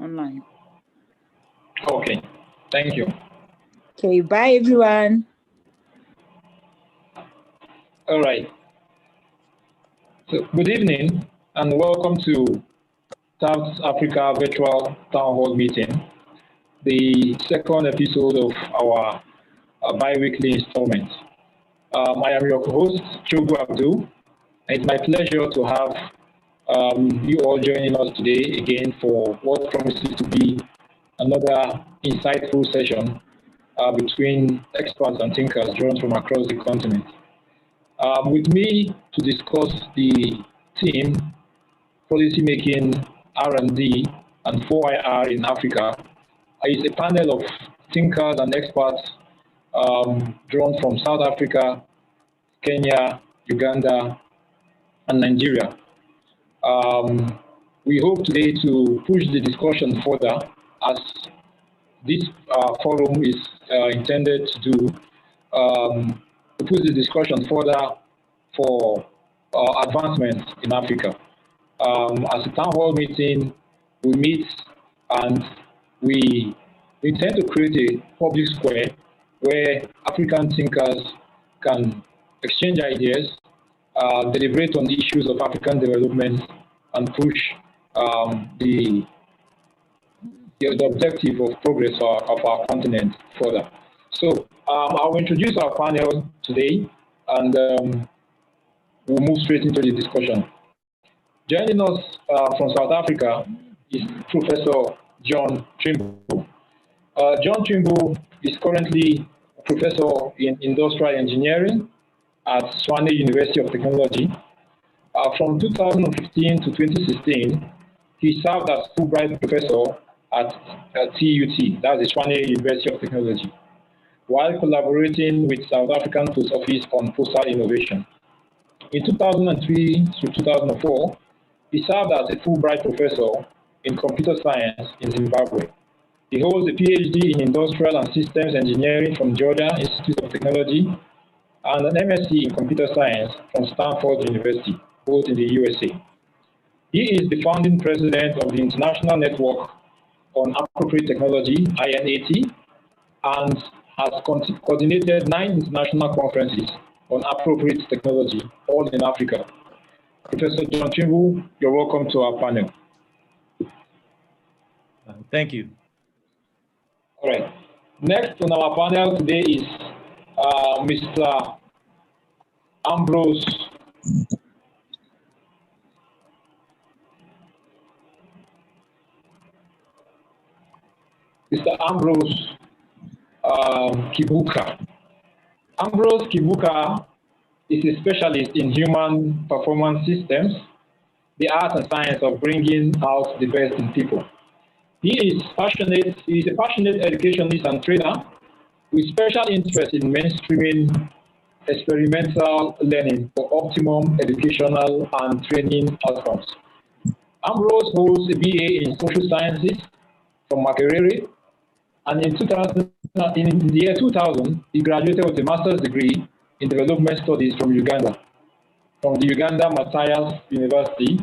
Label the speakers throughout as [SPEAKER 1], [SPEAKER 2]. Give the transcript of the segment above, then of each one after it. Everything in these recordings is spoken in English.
[SPEAKER 1] online.
[SPEAKER 2] Okay, thank you.
[SPEAKER 1] Okay, bye everyone.
[SPEAKER 2] All right. So good evening and welcome to South Africa Virtual Town Hall Meeting, the second episode of our bi-weekly installment. I am your host, Chogwu Abdul. It's my pleasure to have you all joining us today again for what promises to be another insightful session between experts and thinkers drawn from across the continent. With me to discuss the theme, policy making, R&D, and 4IR in Africa, is a panel of thinkers and experts drawn from South Africa, Kenya, Uganda, and Nigeria. We hope today to push the discussion further, as this forum is intended to do, to push the discussion further for advancement in Africa. As a town hall meeting, we meet and we intend to create a public square where African thinkers can exchange ideas, deliberate on the issues of African development, and push the objective of progress of our continent further. So I will introduce our panel today, and we'll move straight into the discussion. Joining us from South Africa is Professor John Trimble. John Trimble is currently a professor in industrial engineering at Tshwane University of Technology. From 2015 to 2016, he served as Fulbright professor at TUT, that's the Tshwane University of Technology, while collaborating with South African Post Office on postal innovation. In 2003 to 2004, he served as a Fulbright professor in computer science in Zimbabwe. He holds a PhD in industrial and systems engineering from Georgia Institute of Technology and an MSc in computer science from Stanford University, both in the USA. He is the founding president of the International Network on Appropriate Technology, INAT, and has coordinated 9 international conferences on appropriate technology, all in Africa. Professor John Trimble, you're welcome to our panel.
[SPEAKER 3] Thank you.
[SPEAKER 2] All right. Next on our panel today is Mr. Ambrose. Mr. Ambrose Kibuka. Ambrose Kibuka is a specialist in human performance systems, the art and science of bringing out the best in people. He is a passionate educationist and trainer with special interest in mainstreaming experimental learning for optimum educational and training outcomes. Ambrose holds a BA in social sciences from Makerere, and in the year 2000, he graduated with a master's degree in development studies from Uganda, from the Uganda Matthias University,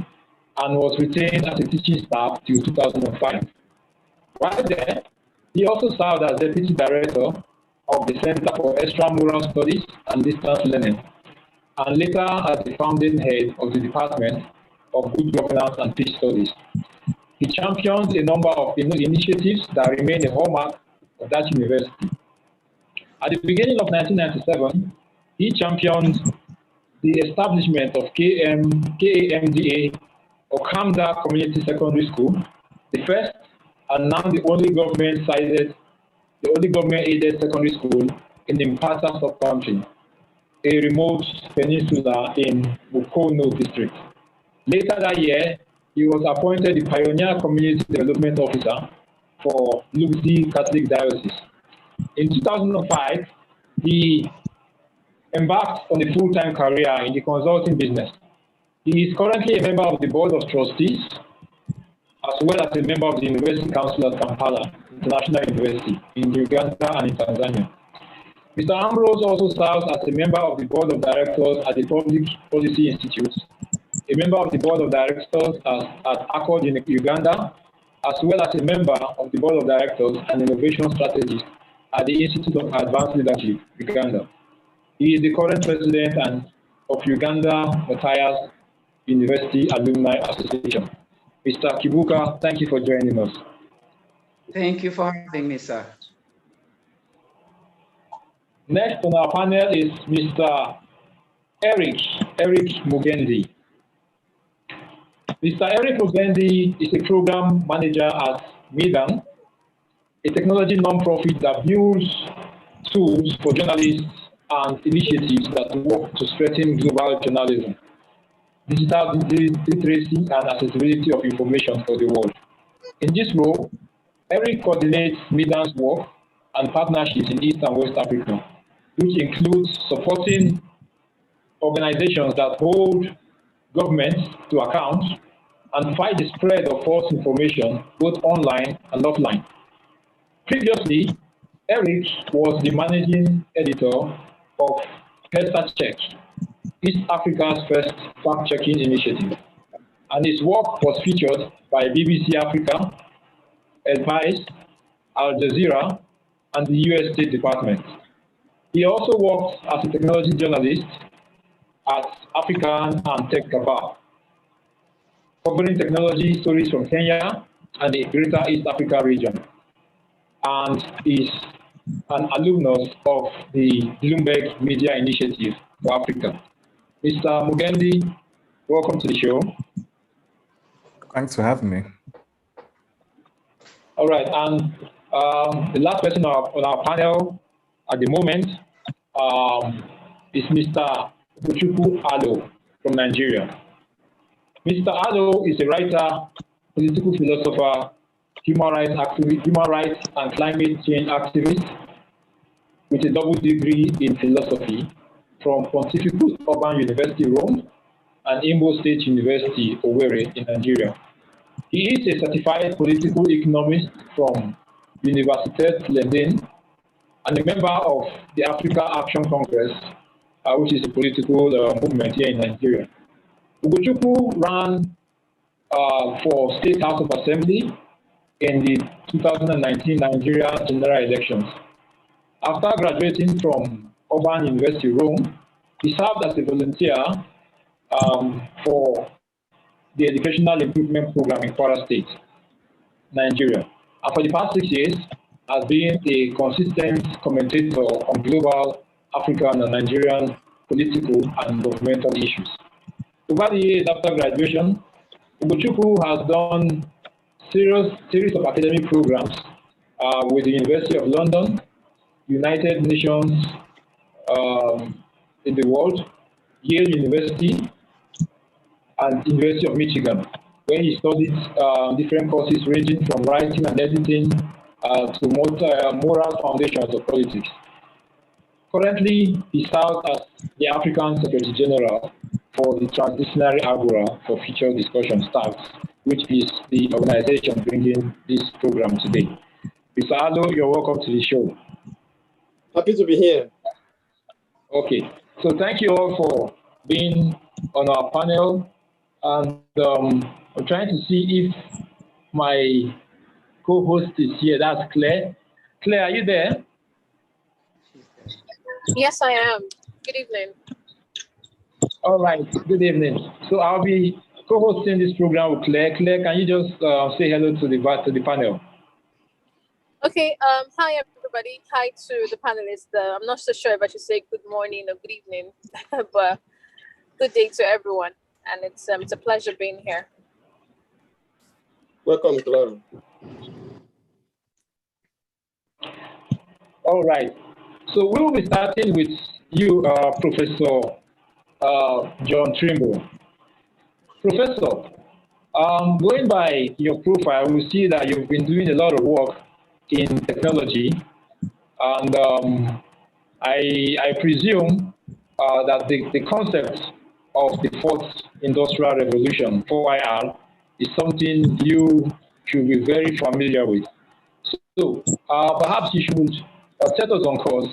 [SPEAKER 2] and was retained as a teaching staff till 2005. While there, he also served as deputy director of the Center for Extramural Studies and Distance Learning, and later as the founding head of the Department of Good Governance and Peace Studies. He champions a number of initiatives that remain a hallmark of that university. At the beginning of 1997, he championed the establishment of KAMDA, or Kamda Community Secondary School, the first and now the only government-aided secondary school in the Mpata sub-country, a remote peninsula in Bukono district. Later that year, he was appointed the Pioneer Community Development Officer for Lugdi Catholic Diocese. In 2005, he embarked on a full-time career in the consulting business. He is currently a member of the Board of Trustees, as well as a member of the University Council at Kampala International University in Uganda and in Tanzania. Mr. Ambrose also serves as a member of the Board of Directors at the Public Policy Institute, a member of the Board of Directors at Accord in Uganda, as well as a member of the Board of Directors and Innovation Strategist at the Institute of Advanced Leadership, Uganda. He is the current president of Uganda Matthias University Alumni Association. Mr. Kibuka, thank you for joining us.
[SPEAKER 3] Thank you for having me, sir.
[SPEAKER 2] Next on our panel is Mr. Eric Mcgandy. Mr. Eric Mcgandy is a program manager at Medan, a technology nonprofit that builds tools for journalists and initiatives that work to strengthen global journalism, digital literacy, and accessibility of information for the world. In this role, Eric coordinates Medan's work and partnerships in East and West Africa, which includes supporting organizations that hold governments to account and fight the spread of false information both online and offline. Previously, Eric was the managing editor of Check, East Africa's first fact-checking initiative, and his work was featured by BBC Africa, El Pais, Al Jazeera, and the US State Department. He also worked as a technology journalist at African and Tech Kabar, covering technology stories from Kenya and the Greater East Africa region, and is an alumnus of the Bloomberg Media Initiative for Africa. Mr. Mcgandy, welcome to the show.
[SPEAKER 4] Thanks for having me.
[SPEAKER 2] All right, and the last person on our panel at the moment is Mr. Chogwu from Nigeria. Mr. Abdul is a writer, political philosopher, human rights and climate change activist with a double degree in philosophy from Pontifical Urban University, Rome, and Imo State University, Owerri in Nigeria. He is a certified political economist from Université Leiden and a member of the Africa Action Congress, which is a political movement here in Nigeria. Chogwu ran for State House of Assembly in the 2019 Nigeria general elections. After graduating from Urban University, Rome, he served as a volunteer for the Educational Improvement Program in Kwara State, Nigeria. And for the past 6 years, has been a consistent commentator on global, African, and Nigerian political and governmental issues. Over the years after graduation, Chogwu has done series of academic programs with the University of London, United Nations in the world, Yale University, and University of Michigan, where he studied different courses ranging from writing and editing to moral foundations of politics. Currently, he serves as the African Secretary General for the Transdisciplinary Agora for Future Discussion Stars, which is the organization bringing this program today. Mr. Abdul, you're welcome to the show.
[SPEAKER 5] Happy to be here.
[SPEAKER 2] Okay, so thank you all for being on our panel. And I'm trying to see if my co-host is here. That's Claire. Claire, are you there?
[SPEAKER 6] Yes, I am. Good evening.
[SPEAKER 2] All right, good evening. So I'll be co-hosting this program with Claire. Claire, can you just say hello to the panel?
[SPEAKER 6] Okay, hi everybody. Hi to the panelists. I'm not so sure if I should say good morning or good evening, but good day to everyone. And it's a pleasure being here.
[SPEAKER 5] Welcome, Clara.
[SPEAKER 2] All right. So we will be starting with you, Professor John Trimble. Professor, going by your profile, we see that you've been doing a lot of work in technology, and I presume that the concept of the fourth industrial revolution, 4IR, is something you should be very familiar with. So perhaps you should set us on course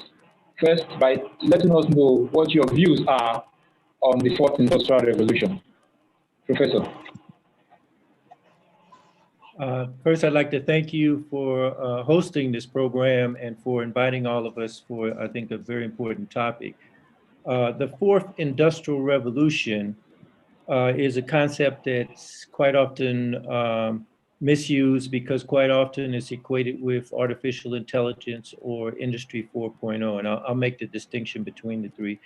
[SPEAKER 2] first by letting us know what your views are on the fourth industrial revolution. Professor.
[SPEAKER 7] First, I'd like to thank you for hosting this program and for inviting all of us for, I think, a very important topic. The fourth industrial revolution is a concept that's quite often misused because quite often it's equated with artificial intelligence or Industry 4.0, and I'll make the distinction between the three.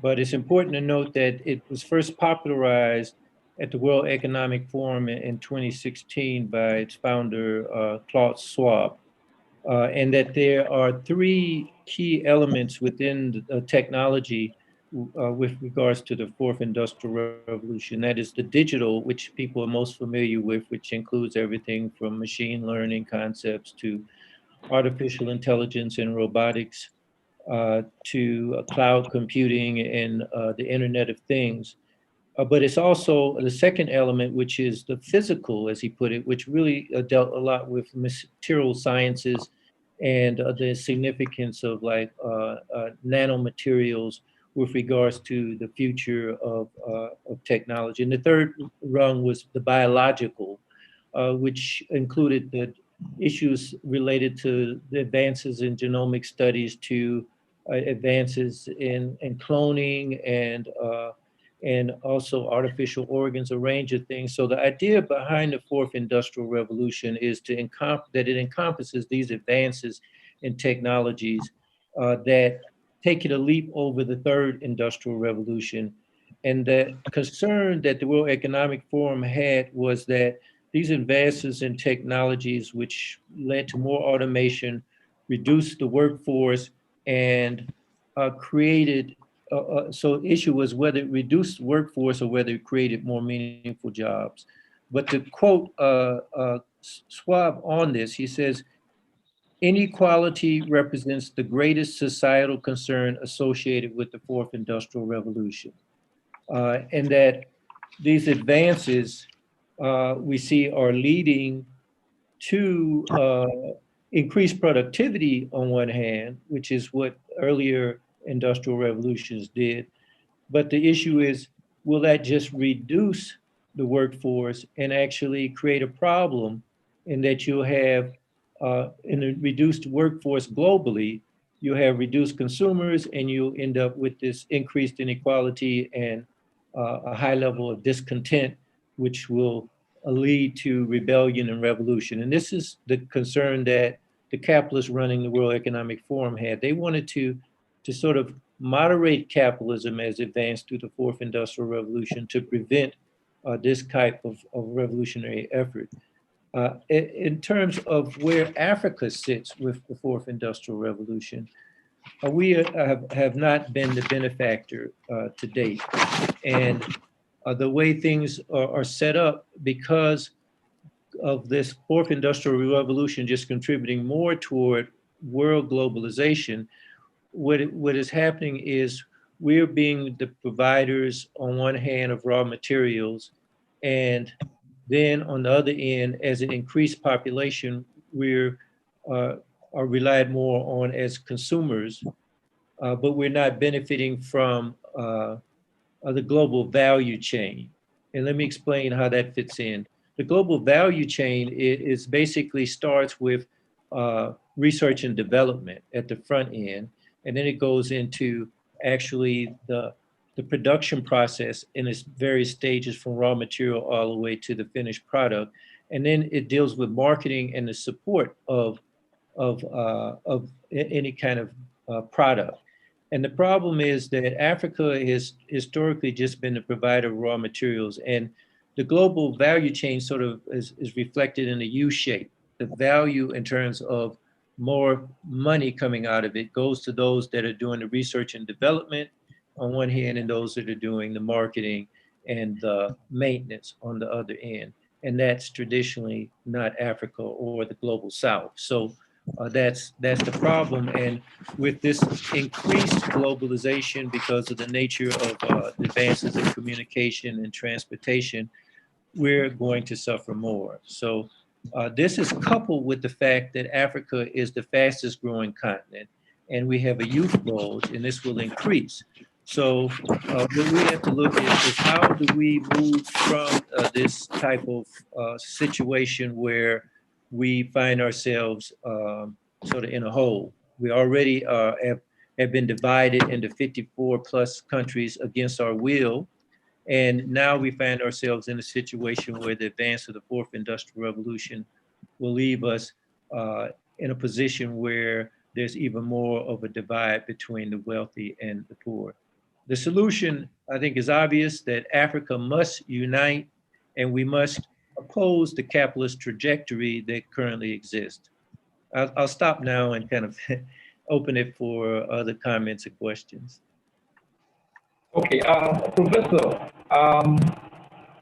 [SPEAKER 7] But it's important to note that it was first popularized at the World Economic Forum in 2016 by its founder, Klaus Schwab, and that there are three key elements within the technology with regards to the fourth industrial revolution. That is the digital, which people are most familiar with, which includes everything from machine learning concepts to artificial intelligence and robotics, to cloud computing and the Internet of Things. But it's also the second element, which is the physical, as he put it, which really dealt a lot with material sciences and the significance of like nanomaterials with regards to the future of technology. And the third rung was the biological, which included the issues related to the advances in genomic studies, to advances in cloning and also artificial organs, a range of things. So the idea behind the fourth industrial revolution is that it encompasses these advances in technologies that take it a leap over the third industrial revolution. And the concern that the World Economic Forum had was that these advances in technologies, which led to more automation, reduced the workforce, and created, so the issue was whether it reduced workforce or whether it created more meaningful jobs. But to quote Schwab on this, he says, inequality represents the greatest societal concern associated with the fourth industrial revolution. And that these advances we see are leading to increased productivity on one hand, which is what earlier industrial revolutions did. But the issue is, will that just reduce the workforce and actually create a problem in that you'll have, in a reduced workforce globally, you have reduced consumers and you'll end up with this increased inequality and a high level of discontent, which will lead to rebellion and revolution. And this is the concern that the capitalists running the World Economic Forum had. They wanted to sort of moderate capitalism as it advanced through the fourth industrial revolution to prevent this type of revolutionary effort. In terms of where Africa sits with the fourth industrial revolution, we have not been the benefactor to date. And the way things are set up, because of this fourth industrial revolution just contributing more toward world globalization, what is happening is we're being the providers on one hand of raw materials, and then on the other end, as an increased population, we're are relied more on as consumers, but we're not benefiting from the global value chain. And let me explain how that fits in. The global value chain is basically starts with research and development at the front end, and then it goes into actually the production process in its various stages from raw material all the way to the finished product. And then it deals with marketing and the support of any kind of product. And the problem is that Africa has historically just been the provider of raw materials, and the global value chain sort of is reflected in a U shape. The value in terms of more money coming out of it goes to those that are doing the research and development on one hand, and those that are doing the marketing and the maintenance on the other end. And that's traditionally not Africa or the global South. So that's the problem. And with this increased globalization, because of the nature of advances in communication and transportation, we're going to suffer more. So this is coupled with the fact that Africa is the fastest growing continent, and we have a youth bulge, and this will increase. So what we have to look at is how do we move from this type of situation where we find ourselves sort of in a hole. We already have been divided into 54 plus countries against our will. And now we find ourselves in a situation where the advance of the fourth industrial revolution will leave us in a position where there's even more of a divide between the wealthy and the poor. The solution, I think, is obvious that Africa must unite and we must oppose the capitalist trajectory that currently exists. I'll stop now and kind of open it for other comments and questions.
[SPEAKER 2] Okay, Professor,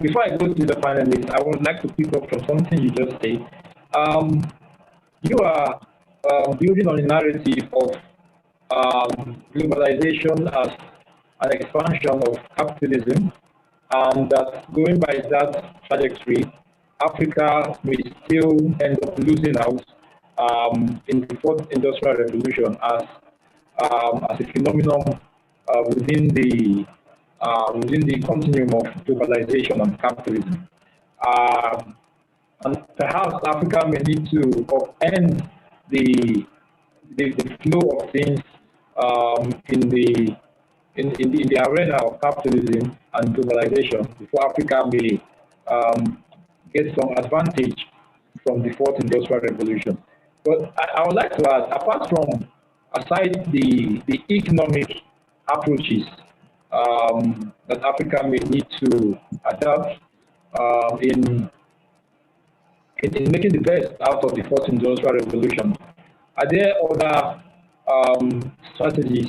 [SPEAKER 2] before I go to the panelists, I would like to pick up from something you just said. You are building on a narrative of globalization as an expansion of capitalism, and that going by that trajectory, Africa may still end up losing out in the fourth industrial revolution as a phenomenon within the continuum of globalization and capitalism. And perhaps Africa may need to upend the flow of things in the arena of capitalism and globalization before Africa may get some advantage from the fourth industrial revolution. But I would like to ask, apart from aside the economic approaches that Africa may need to adapt in making the best out of the fourth industrial revolution, are there other strategies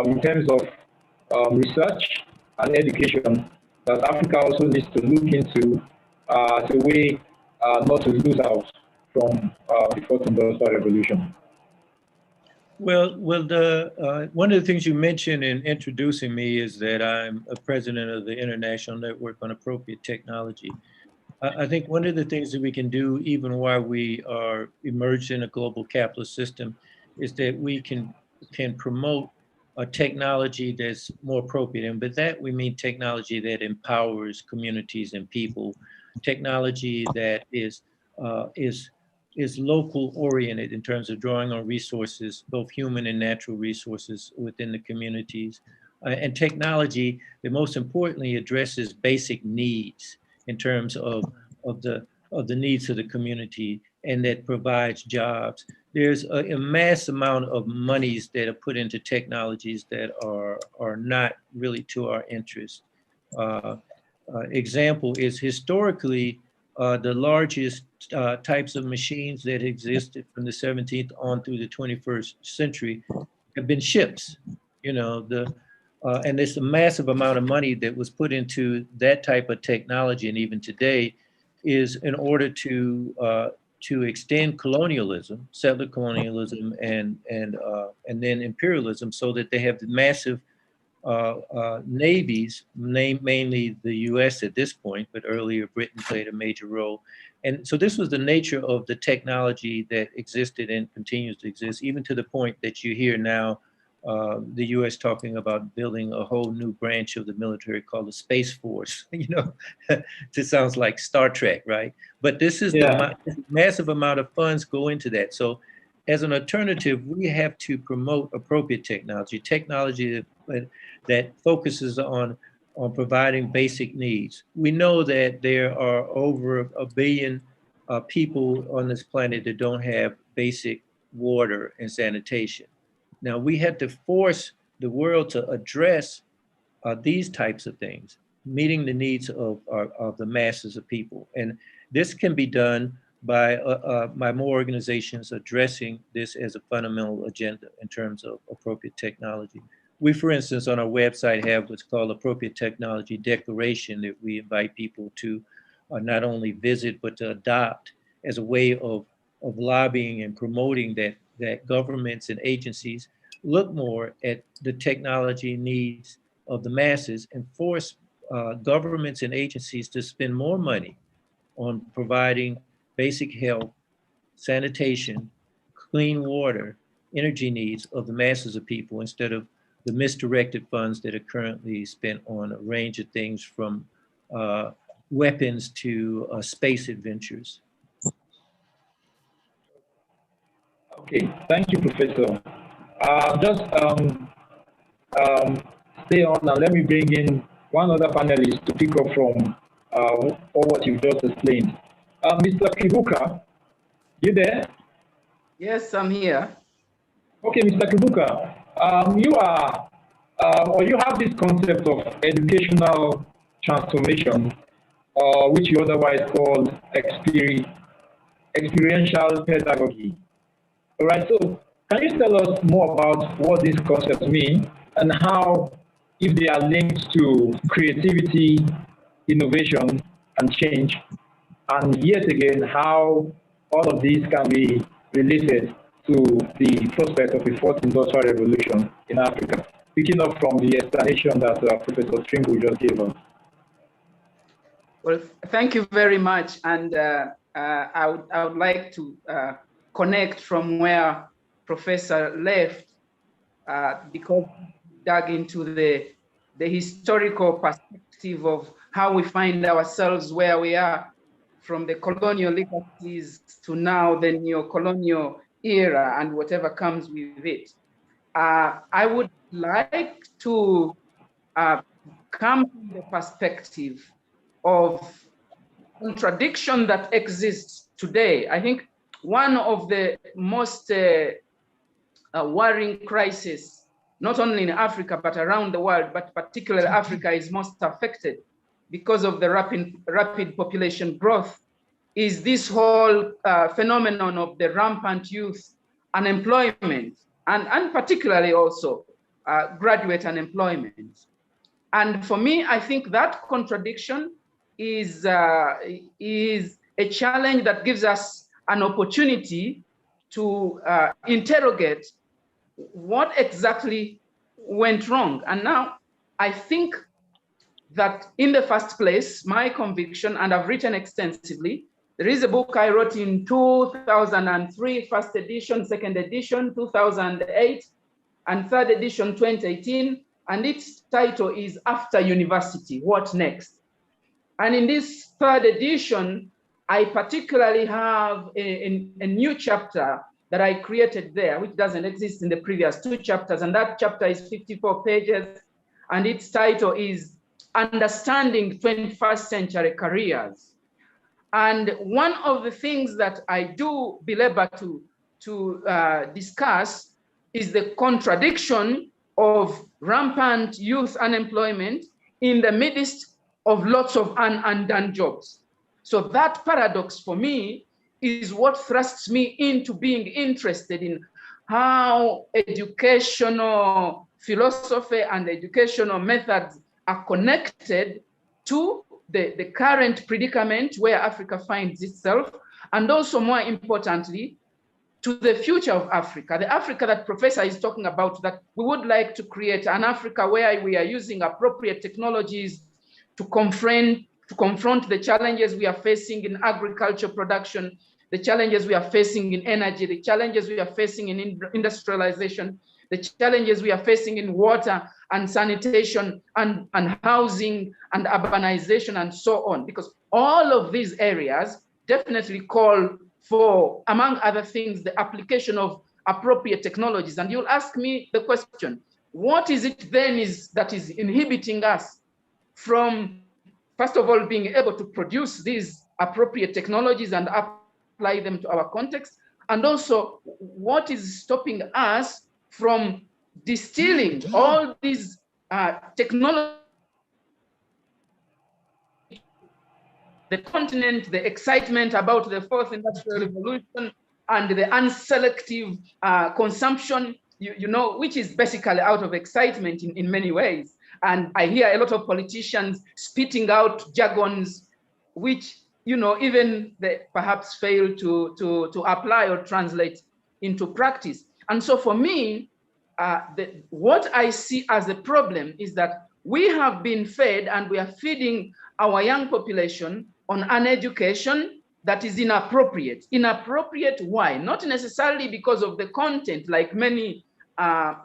[SPEAKER 2] in terms of research and education that Africa also needs to look into as a way not to lose out from the fourth industrial revolution?
[SPEAKER 7] Well, one of the things you mentioned in introducing me is that I'm a president of the International Network on Appropriate Technology. I think one of the things that we can do, even while we are immersed in a global capitalist system, is that we can promote a technology that's more appropriate. And by that, we mean technology that empowers communities and people, technology that is local oriented in terms of drawing on resources, both human and natural resources within the communities, and technology that most importantly addresses basic needs in terms of the needs of the community, and that provides jobs. There's a mass amount of monies that are put into technologies that are not really to our interest. Example is historically the largest types of machines that existed from the 17th on through the 21st century have been ships. You know, and there's a massive amount of money that was put into that type of technology, and even today, is in order to extend colonialism, settler colonialism, and then imperialism, so that they have the massive navies, mainly the U.S. at this point, but earlier Britain played a major role. And so this was the nature of the technology that existed and continues to exist, even to the point that you hear now the U.S. talking about building a whole new branch of the military called the Space Force. You know, it sounds like Star Trek, right? But this is the massive amount of funds go into that. So as an alternative, we have to promote appropriate technology that focuses on providing basic needs. We know that there are over 1 billion people on this planet that don't have basic water and sanitation. Now, we had to force the world to address these types of things, meeting the needs of the masses of people. And this can be done by more organizations addressing this as a fundamental agenda in terms of appropriate technology. We, for instance, on our website have what's called Appropriate Technology Declaration that we invite people to not only visit, but to adopt as a way of lobbying and promoting that governments and agencies look more at the technology needs of the masses and force governments and agencies to spend more money on providing basic health, sanitation, clean water, energy needs of the masses of people, instead of the misdirected funds that are currently spent on a range of things from weapons to space adventures.
[SPEAKER 2] Okay, thank you, Professor. Just stay on now. Let me bring in one other panelist to pick up from what you've just explained. Mr. Kibuka, you there?
[SPEAKER 3] Yes, I'm here.
[SPEAKER 2] Okay, Mr. Kibuka, you are, or you have this concept of educational transformation, which you otherwise call experiential pedagogy. All right, so can you tell us more about what these concepts mean and how, if they are linked to creativity, innovation, and change, and yet again, how all of these can be related to the prospect of a fourth industrial revolution in Africa, picking up from the explanation that Professor Tringo just gave us.
[SPEAKER 3] Well, thank you very much. And I would like to connect from where Professor left, because dug into the historical perspective of how we find ourselves where we are from the colonial legacies to now the neo-colonial era and whatever comes with it. I would like to come from the perspective of contradiction that exists today. I think one of the most worrying crises, not only in Africa, but around the world, but particularly Africa is most affected because of the rapid population growth, is this whole phenomenon of the rampant youth unemployment, and particularly also graduate unemployment. And for me, I think that contradiction is a challenge that gives us an opportunity to interrogate what exactly went wrong. And now I think that in the first place, my conviction, and I've written extensively, there is a book I wrote in 2003, first edition, second edition, 2008, and third edition, 2018. And its title is After University, What Next? And in this third edition, I particularly have a new chapter that I created there, which doesn't exist in the previous two chapters. And that chapter is 54 pages. And its title is Understanding 21st Century Careers. And one of the things that I do belabor to discuss is the contradiction of rampant youth unemployment in the midst of lots of undone jobs. So that paradox for me is what thrusts me into being interested in how educational philosophy and educational methods are connected to the current predicament where Africa finds itself, and also more importantly, to the future of Africa, the Africa that Professor is talking about, that we would like to create an Africa where we are using appropriate technologies to confront the challenges we are facing in agriculture production, the challenges we are facing in energy, the challenges we are facing in industrialization, the challenges we are facing in water and sanitation and housing and urbanization and so on, because all of these areas definitely call for, among other things, the application of appropriate technologies. And you'll ask me the question, what is it then that is inhibiting us from, first of all, being able to produce these appropriate technologies and apply them to our context? And also, what is stopping us from distilling all these technologies, the continent, the excitement about the fourth industrial revolution, and the unselective consumption, you know, which is basically out of excitement in many ways. And I hear a lot of politicians spitting out jargons, which, you know, even they perhaps fail to apply or translate into practice. And so for me, what I see as a problem is that we have been fed and we are feeding our young population on an education that is inappropriate. Inappropriate, why? Not necessarily because of the content, like many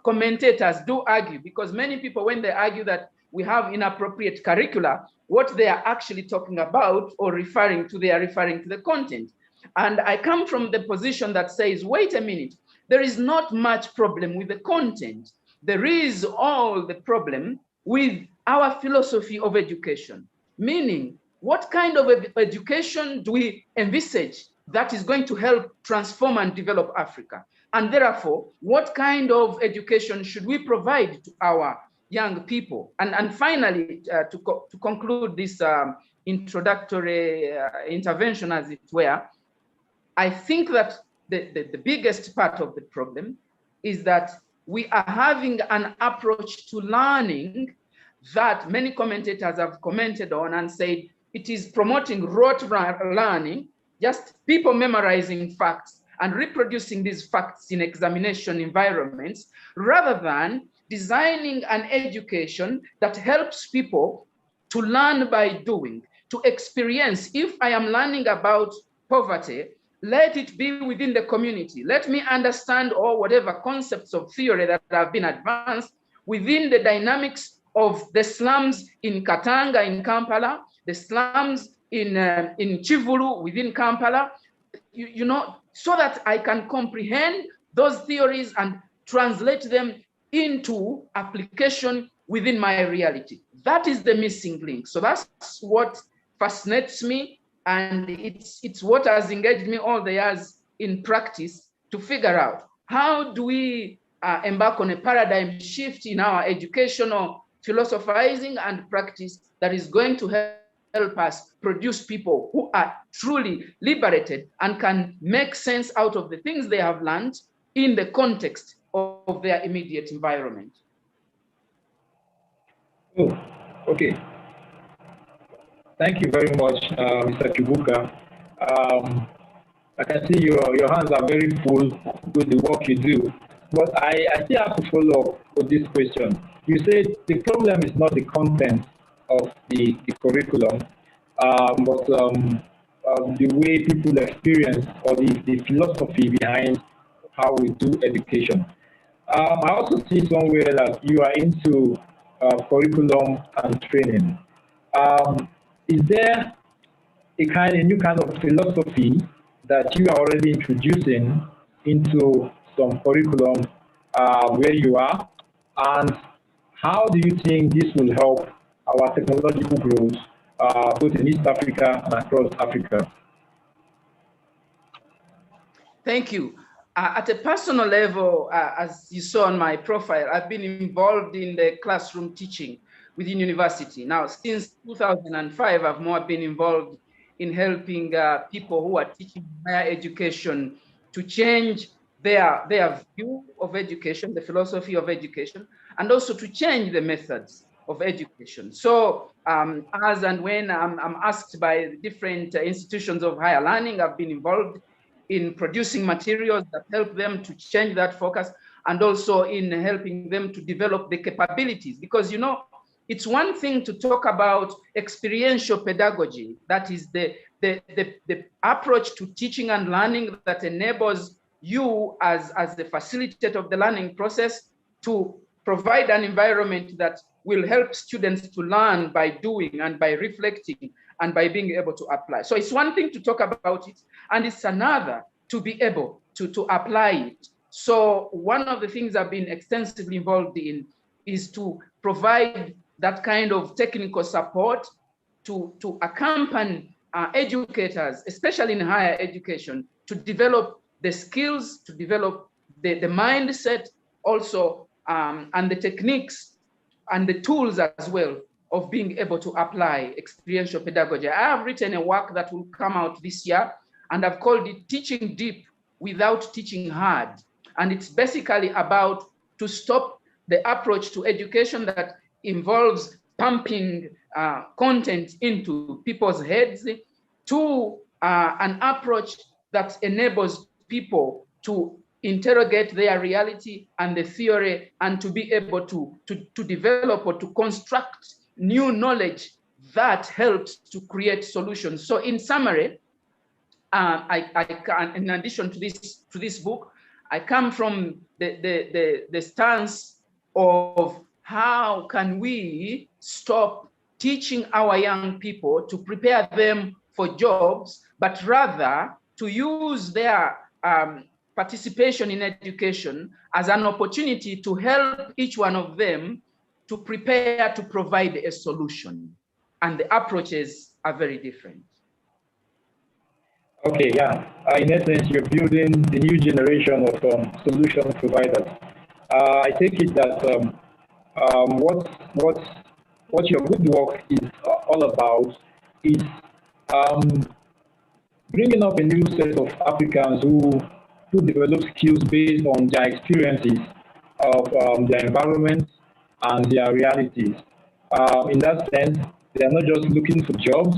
[SPEAKER 3] commentators do argue, because many people, when they argue that we have inappropriate curricula, what they are actually talking about or referring to, they are referring to the content. And I come from the position that says, wait a minute, there is not much problem with the content. There is all the problem with our philosophy of education, meaning what kind of education do we envisage that is going to help transform and develop Africa? And therefore, what kind of education should we provide to our young people? And finally, to conclude this introductory intervention, as it were, I think that the biggest part of the problem is that we are having an approach to learning that many commentators have commented on and said it is promoting rote learning, just people memorizing facts and reproducing these facts in examination environments, rather than designing an education that helps people to learn by doing, to experience. If I am learning about poverty, let it be within the community. Let me understand all whatever concepts of theory that have been advanced within the dynamics of the slums in Katanga, in Kampala, the slums in Chivulu, within Kampala, you know, so that I can comprehend those theories and translate them into application within my reality. That is the missing link. So that's what fascinates me. And it's what has engaged me all the years in practice to figure out how do we embark on a paradigm shift in our educational philosophizing and practice that is going to help us produce people who are truly liberated and can make sense out of the things they have learned in the context of their immediate environment.
[SPEAKER 2] Oh, okay. Thank you very much, Mr. Kibuka. I can see your hands are very full with the work you do. But I still have to follow up with this question. You said the problem is not the content of the curriculum, but the way people experience or the philosophy behind how we do education. I also see somewhere that you are into curriculum and training. Is there a new kind of philosophy that you are already introducing into some curriculum where you are? And how do you think this will help our technological growth both in East Africa and across Africa?
[SPEAKER 3] Thank you. At a personal level, as you saw on my profile, I've been involved in the classroom teaching within university. Now, since 2005, I've more been involved in helping people who are teaching higher education to change their view of education, the philosophy of education, and also to change the methods of education. So as and when I'm asked by different institutions of higher learning, I've been involved in producing materials that help them to change that focus, and also in helping them to develop the capabilities. Because, you know, it's one thing to talk about experiential pedagogy, that is the approach to teaching and learning that enables you as the facilitator of the learning process to provide an environment that will help students to learn by doing and by reflecting and by being able to apply. So it's one thing to talk about it, and it's another to be able to apply it. So one of the things I've been extensively involved in is to provide that kind of technical support to accompany educators, especially in higher education, to develop the skills, to develop the mindset also, and the techniques and the tools as well of being able to apply experiential pedagogy. I have written a work that will come out this year, and I've called it Teaching Deep Without Teaching Hard. And it's basically about to stop the approach to education that involves pumping content into people's heads to an approach that enables people to interrogate their reality and the theory, and to be able to develop or to construct new knowledge that helps to create solutions. So in summary, I can, in addition to this book, I come from the stance of how can we stop teaching our young people to prepare them for jobs, but rather to use their participation in education as an opportunity to help each one of them to prepare to provide a solution. And the approaches are very different.
[SPEAKER 2] Okay, yeah. In essence, you're building the new generation of solution providers. I take it that what your good work is all about is bringing up a new set of Africans who develop skills based on their experiences of their environment and their realities. In that sense, they are not just looking for jobs,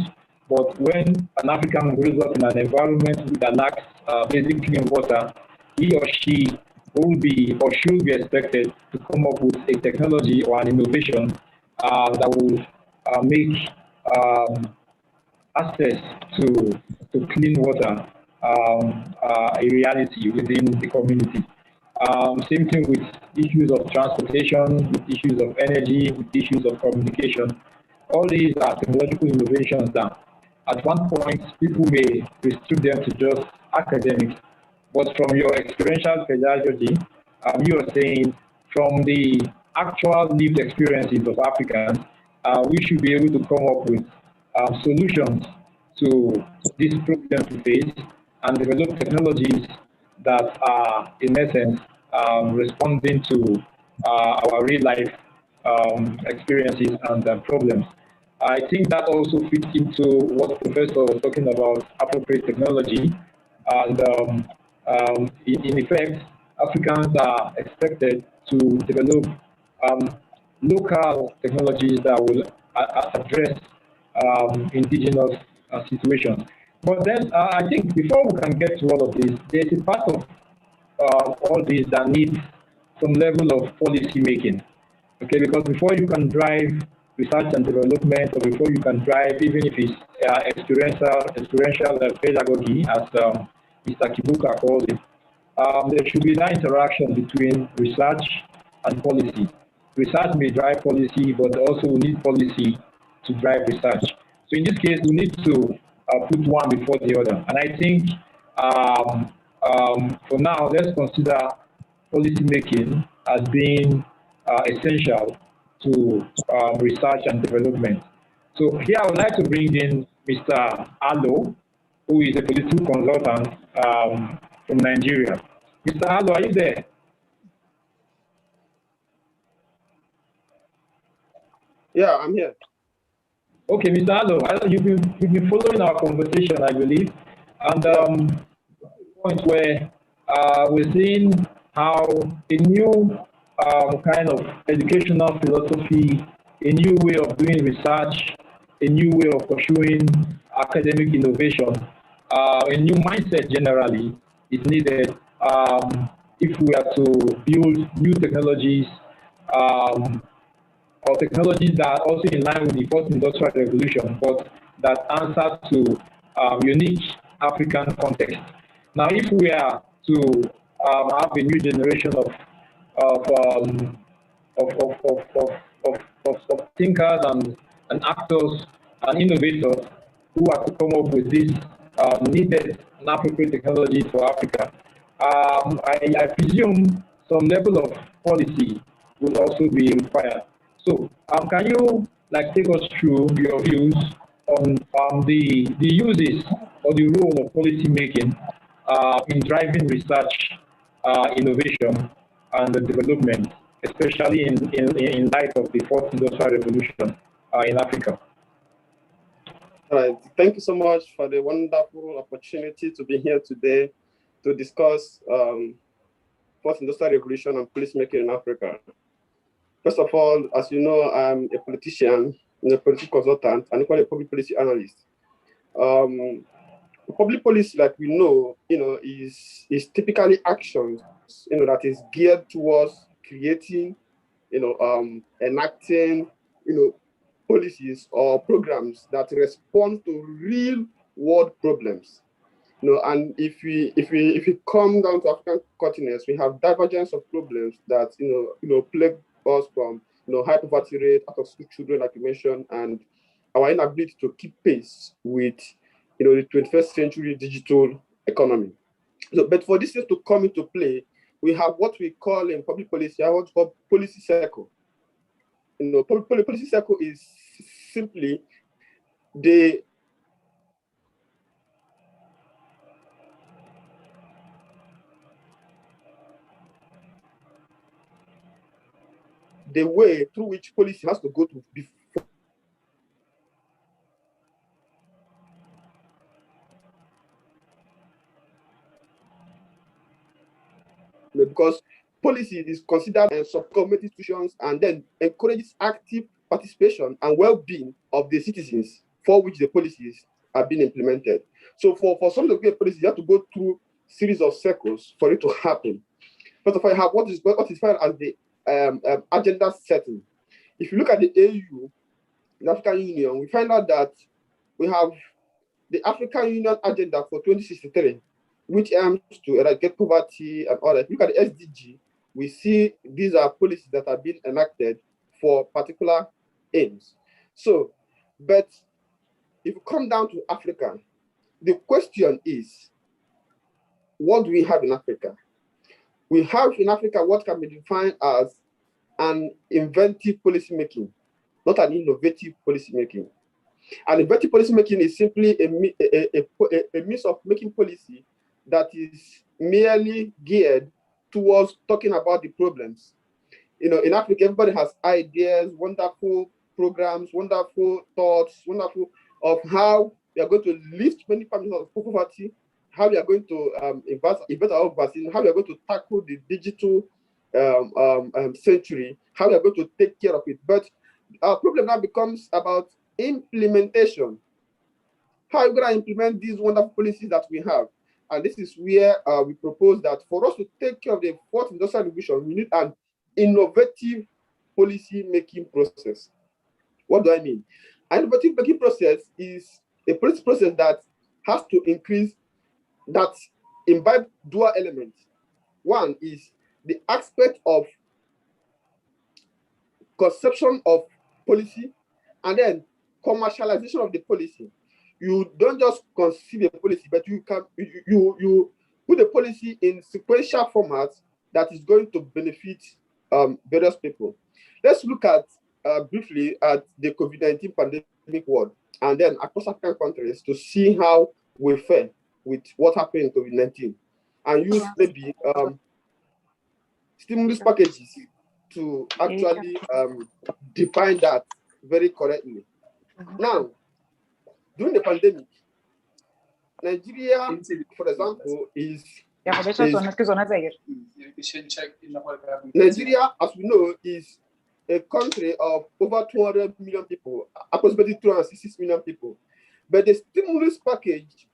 [SPEAKER 2] but when an African grows up in an environment that lacks basic clean water, he or she will be or should be expected to come up with a technology or an innovation that will make access to clean water a reality within the community. Same thing with issues of transportation, with issues of energy, with issues of communication. All these are technological innovations that at one point people may restrict them to just academics. But from your experiential pedagogy, you are saying from the actual lived experiences of Africans, we should be able to come up with solutions to these problems we face and develop technologies that are, in essence, responding to our real life experiences and problems. I think that also fits into what Professor was talking about, appropriate technology. And in effect, Africans are expected to develop local technologies that will address indigenous situations. But then I think before we can get to all of this, there's a part of all this that needs some level of policy making. Okay, because before you can drive research and development, or before you can drive, even if it's experiential pedagogy, as Mr. Kibuka calls it, there should be that interaction between research and policy. Research may drive policy, but also we need policy to drive research. So in this case, we need to put one before the other. And I think for now, let's consider policy making as being essential to research and development. So here I would like to bring in Mr. Allo, who is a political consultant from Nigeria. Mr. Allo, are you there?
[SPEAKER 5] Yeah, I'm here.
[SPEAKER 2] Okay, Mr. Allo, you've been following our conversation, I believe, and point where we're seeing how a new kind of educational philosophy, a new way of doing research, a new way of pursuing academic innovation, a new mindset generally is needed if we are to build new technologies or technologies that are also in line with the fourth industrial revolution, but that answer to unique African context. Now, if we are to have a new generation of thinkers and actors and innovators who are to come up with these needed and appropriate technologies for Africa, I presume some level of policy will also be required. So, can you take us through your views on the uses or the role of policy making in driving research, innovation, and development, especially in light of the fourth industrial revolution in Africa?
[SPEAKER 5] All right. Thank you so much for the wonderful opportunity to be here today to discuss fourth industrial revolution and policymaking in Africa. First of all, as you know, I'm a politician, a political consultant, and equally a public policy analyst. Public policy, like we know, is typically actions, that is geared towards creating, enacting, policies or programs that respond to real world problems. And if we come down to African continents, we have divergence of problems that plague us, from high poverty rate, out of school children, like you mentioned, and our inability to keep pace with the 21st century digital economy. So, but for this to come into play, we have what we call in public policy, what's called policy circle. Policy circle is simply the way through which policy has to go to before, because policy is considered as sub-government institutions and then encourages active participation and well-being of the citizens for which the policies are being implemented. So for some of the policies, you have to go through series of circles for it to happen. First of all, you have what is defined as the agenda setting. If you look at the AU, the African Union, we find out that we have the African Union Agenda for 2063, which aims to eradicate poverty and all that. Look at the SDG, we see these are policies that are being enacted for particular aims. So, but if you come down to Africa, the question is, what do we have in Africa? We have in Africa what can be defined as an inventive policy making, not an innovative policy making. And inventive policy making is simply a means of making policy that is merely geared towards talking about the problems. In Africa, everybody has ideas, wonderful programs, wonderful thoughts, wonderful of how we are going to lift many families out of poverty, how we are going to invest our vaccine, how we are going to tackle the digital century, how we are going to take care of it. But our problem now becomes about implementation. How are we going to implement these wonderful policies that we have? And this is where we propose that for us to take care of the fourth industrial revolution, we need an innovative policy making process. What do I mean? An innovative making process is a policy process that has to increase, that imbibe dual elements. One is the aspect of conception of policy, and then commercialization of the policy. You don't just conceive a policy, but you put a policy in sequential formats that is going to benefit various people. Let's look at briefly at the COVID-19 pandemic world, and then across African countries to see how we fare with what happened in COVID-19, and use maybe stimulus packages to actually define that very correctly. Now, during the pandemic, Nigeria, for example, Nigeria, as we know, is a country of over 200 million people, approximately 266 million people. But the stimulus package,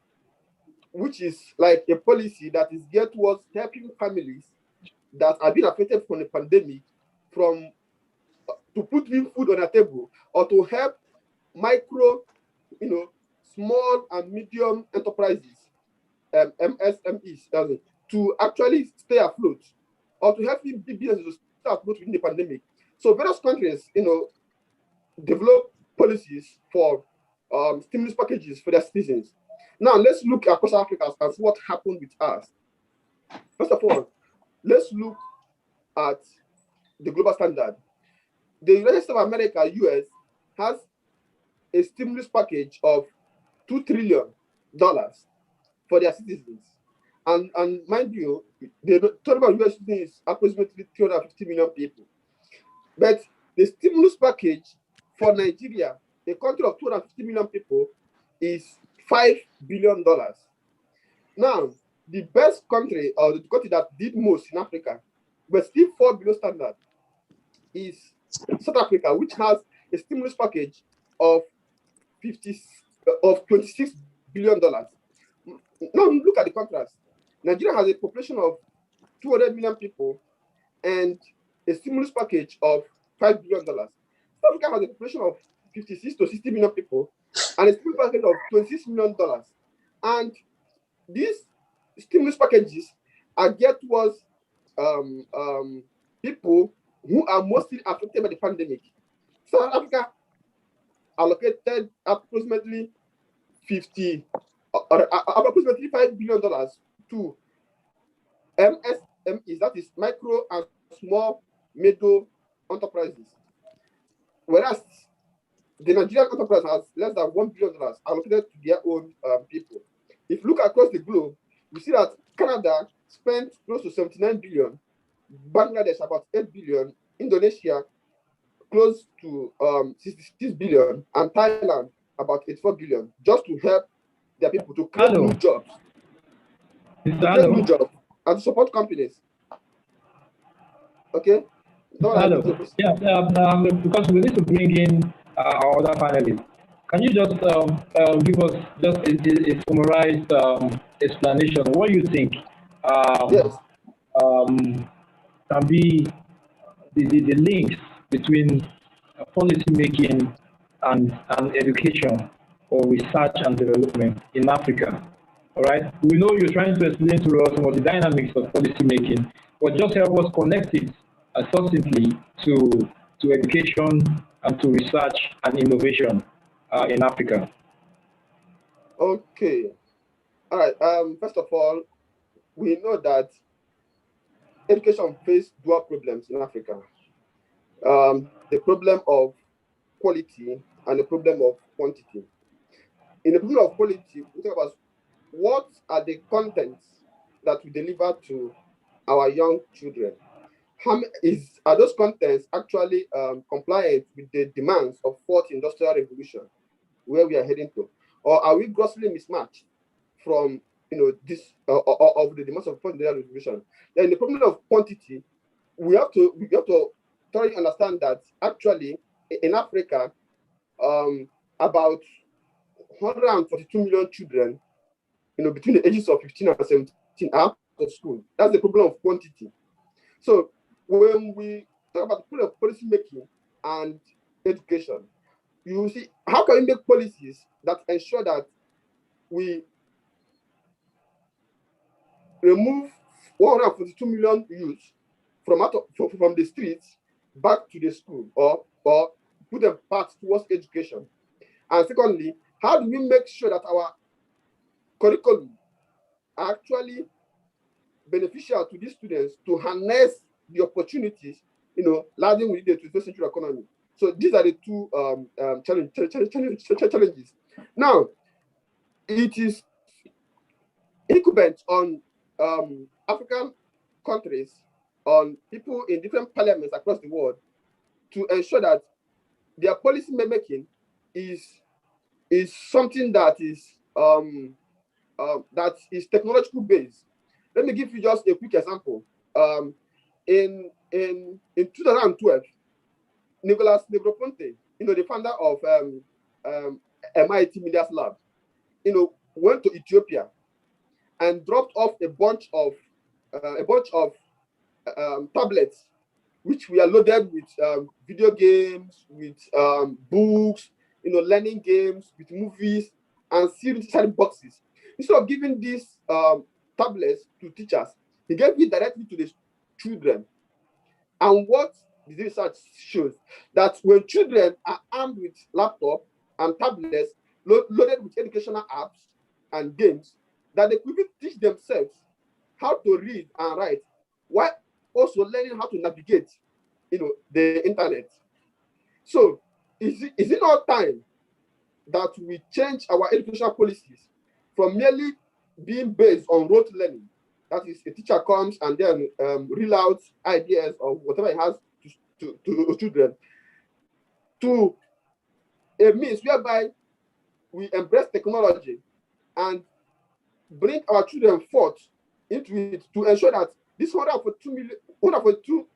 [SPEAKER 5] which is like a policy that is geared towards helping families that have been affected from the pandemic, from to put food on the table, or to help micro, small and medium enterprises, MSMEs, to actually stay afloat, or to help big businesses to stay afloat within the pandemic. So various countries, develop policies for stimulus packages for their citizens. Now let's look across Africa and see what happened with us. First of all, let's look at the global standard. The United States of America, US, has a stimulus package of $2 trillion for their citizens. And mind you, the total US citizens is approximately 350 million people. But the stimulus package for Nigeria, a country of 250 million people, is $5 billion. Now, the best country, or the country that did most in Africa, but still fall below standard, is South Africa, which has a stimulus package of $26 billion. Now look at the contrast. Nigeria has a population of 200 million people and a stimulus package of $5 billion. South Africa has a population of 56 to 60 million people and a stimulus package of $26 million. And these stimulus packages are geared towards people who are mostly affected by the pandemic. South Africa allocated approximately approximately $5 billion to MSMEs, that is micro and small middle enterprises, whereas the Nigerian enterprise has less than $1 billion allocated to their own people. If you look across the globe, you see that Canada spent close to 79 billion, Bangladesh about 8 billion, Indonesia close to 66 billion, and Thailand about 84 billion, just to help their people to create new jobs. And to support companies. Okay?
[SPEAKER 2] Hello. Yeah, because we need to bring in our other panelists. Can you just give us just a summarized explanation? What you think
[SPEAKER 5] Yes.
[SPEAKER 2] can be the links between policy making and education or research and development in Africa? All right. We know you're trying to explain to us some of the dynamics of policy making, but just help us connect it succinctly to education and to research and innovation in Africa.
[SPEAKER 5] Okay. All right. First of all, we know that education faces dual problems in Africa. The problem of quality and the problem of quantity. In the problem of quality, we talk about what are the contents that we deliver to our young children. Are those contents actually compliant with the demands of fourth industrial revolution, where we are heading to, or are we grossly mismatched from this of the demands of fourth industrial revolution? Then the problem of quantity, we have to thoroughly understand that actually in Africa, about 142 million children, between the ages of 15 and 17 are out of school. That's the problem of quantity. So when we talk about the problem of policy making and education, you see, how can we make policies that ensure that we remove 142 million youths from the streets back to the school, or put them path towards education? And secondly, how do we make sure that our curriculum are actually beneficial to these students to harness the opportunities, laden with the 21st century economy? So these are the two challenges. Now, it is incumbent on African countries, on people in different parliaments across the world, to ensure that their policy making is something that is technological based. Let me give you just a quick example. In 2012, Nicolas Negroponte, the founder of MIT Media Lab, went to Ethiopia and dropped off a bunch of tablets, which were loaded with video games, with books, learning games, with movies, and sealed inside boxes. Instead of giving these tablets to teachers, he gave it directly to the children. And what the research shows, that when children are armed with laptops and tablets loaded with educational apps and games, that they could teach themselves how to read and write, while also learning how to navigate, the internet. So, is it not time that we change our educational policies from merely being based on rote learning? That is, a teacher comes and then reel out ideas or whatever he has to children, to a means whereby we embrace technology and bring our children forth into it, to ensure that this 142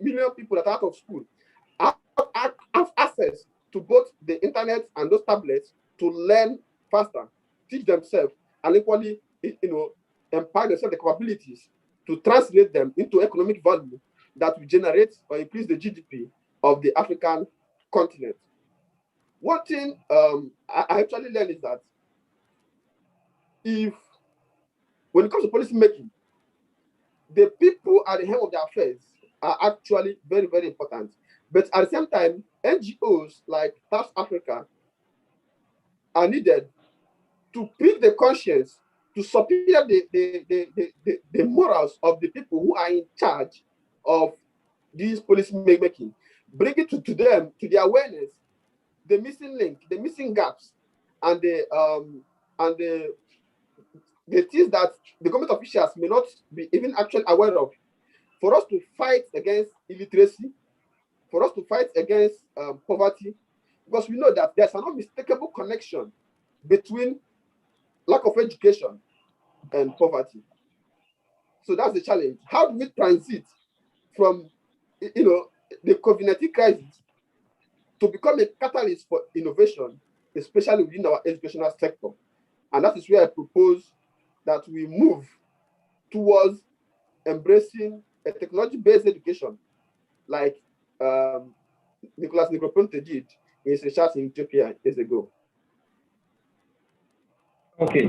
[SPEAKER 5] million people that are out of school have access to both the internet and those tablets to learn faster, teach themselves, and equally, empower themselves the capabilities to translate them into economic value that will generate or increase the GDP of the African continent. One thing I actually learned is that if when it comes to policy making, the people at the helm of the affairs are actually very, very important. But at the same time, NGOs like TAFFD Africa are needed to prick the conscience, to support the morals of the people who are in charge of this policy making, bring it to them, to their awareness, the missing link, the missing gaps, and the things that the government officials may not be even actually aware of, for us to fight against illiteracy, for us to fight against poverty, because we know that there's an unmistakable connection between lack of education and poverty. So that's the challenge. How do we transit from, the COVID-19 crisis to become a catalyst for innovation, especially within our educational sector? And that is where I propose that we move towards embracing a technology-based education, like Nicholas Negroponte did in his research in Ethiopia years ago.
[SPEAKER 2] Okay,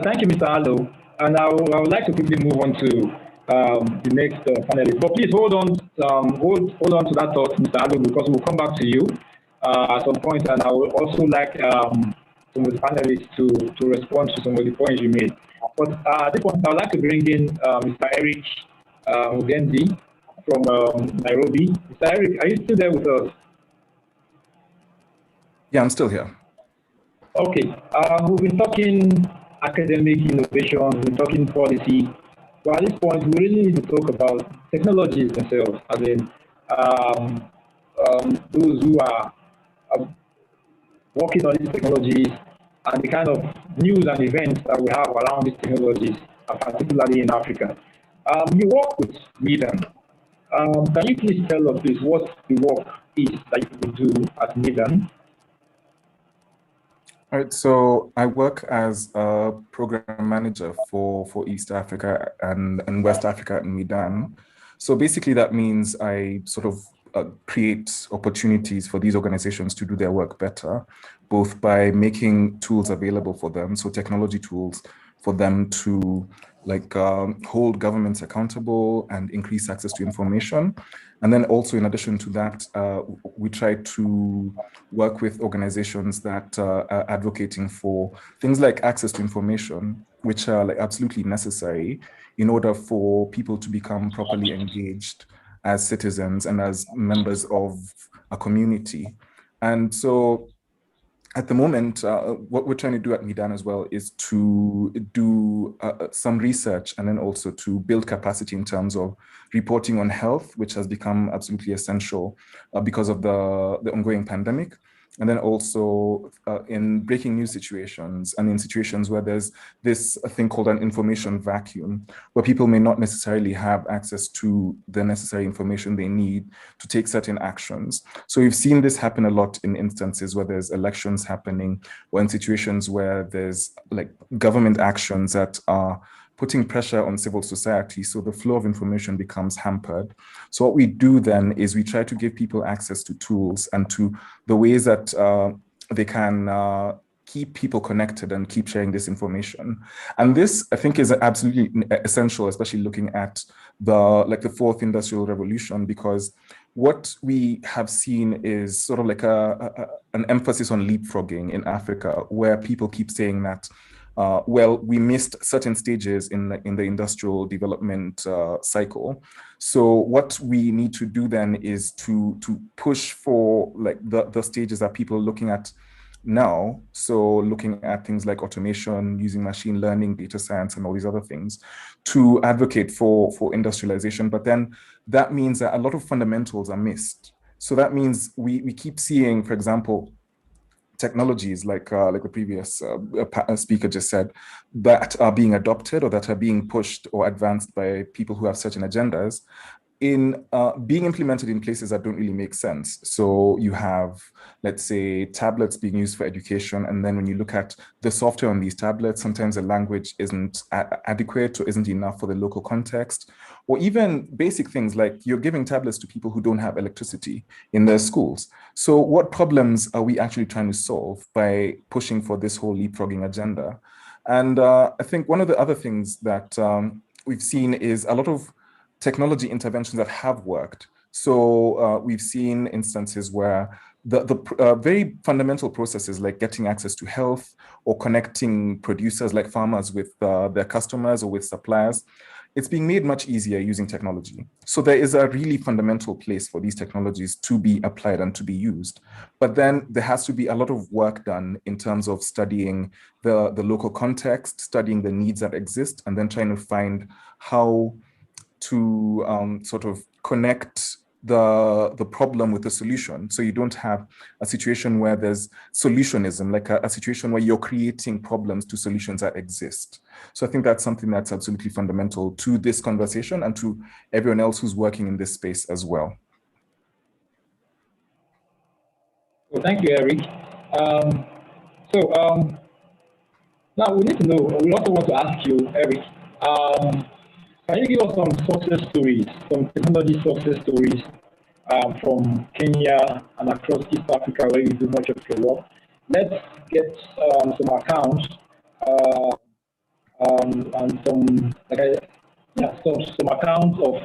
[SPEAKER 2] thank you, Mr. Allo. And I would like to quickly move on to the next panelist. But please hold on to that thought, Mr. Allo, because we'll come back to you at some point, and I would also like some of the panelists to respond to some of the points you made. But at this point, I would like to bring in Mr. Eric Mcgandy from Nairobi. Mr. Eric, are you still there with us?
[SPEAKER 4] Yeah, I'm still here.
[SPEAKER 2] Okay, we've been talking academic innovation, we've been talking policy, but at this point, we really need to talk about technologies themselves, as in those who are working on these technologies and the kind of news and events that we have around these technologies, particularly in Africa. You work with Medan. Can you please tell us, please, what the work is that you do at Medan?
[SPEAKER 4] All right, so I work as a program manager for East Africa and West Africa at Medan. So basically that means I sort of create opportunities for these organizations to do their work better, both by making tools available for them, so technology tools for them to hold governments accountable and increase access to information. And then also, in addition to that, we try to work with organizations that are advocating for things like access to information, which are absolutely necessary in order for people to become properly engaged as citizens and as members of a community. And so at the moment, what we're trying to do at Medan as well is to do some research and then also to build capacity in terms of reporting on health, which has become absolutely essential because of the ongoing pandemic. And then also in breaking news situations and in situations where there's this thing called an information vacuum, where people may not necessarily have access to the necessary information they need to take certain actions. So we've seen this happen a lot in instances where there's elections happening, or in situations where there's government actions that are putting pressure on civil society, so the flow of information becomes hampered. So what we do then is we try to give people access to tools and to the ways that they can keep people connected and keep sharing this information. And this, I think, is absolutely essential, especially looking at the fourth industrial revolution, because what we have seen is sort of an emphasis on leapfrogging in Africa, where people keep saying that we missed certain stages in the industrial development cycle. So what we need to do then is to push for the stages that people are looking at now. So looking at things like automation, using machine learning, data science, and all these other things to advocate for industrialization. But then that means that a lot of fundamentals are missed. So that means we keep seeing, for example, technologies like the previous speaker just said, that are being adopted or that are being pushed or advanced by people who have certain agendas in being implemented in places that don't really make sense. So you have, let's say, tablets being used for education, and then when you look at the software on these tablets, sometimes the language isn't adequate or isn't enough for the local context, or even basic things like you're giving tablets to people who don't have electricity in their schools. So what problems are we actually trying to solve by pushing for this whole leapfrogging agenda? And I think one of the other things that we've seen is a lot of technology interventions that have worked. So we've seen instances where the very fundamental processes like getting access to health or connecting producers like farmers with their customers or with suppliers, it's being made much easier using technology. So there is a really fundamental place for these technologies to be applied and to be used. But then there has to be a lot of work done in terms of studying the local context, studying the needs that exist, and then trying to find how to sort of connect the problem with the solution. So you don't have a situation where there's solutionism, like a situation where you're creating problems to solutions that exist. So I think that's something that's absolutely fundamental to this conversation and to everyone else who's working in this space as well.
[SPEAKER 2] Well, thank you, Eric. Now we need to know, we also want to ask you, Eric, can you give us some success stories, some technology success stories from Kenya and across East Africa where you do much of your work? Let's get some accounts and some accounts of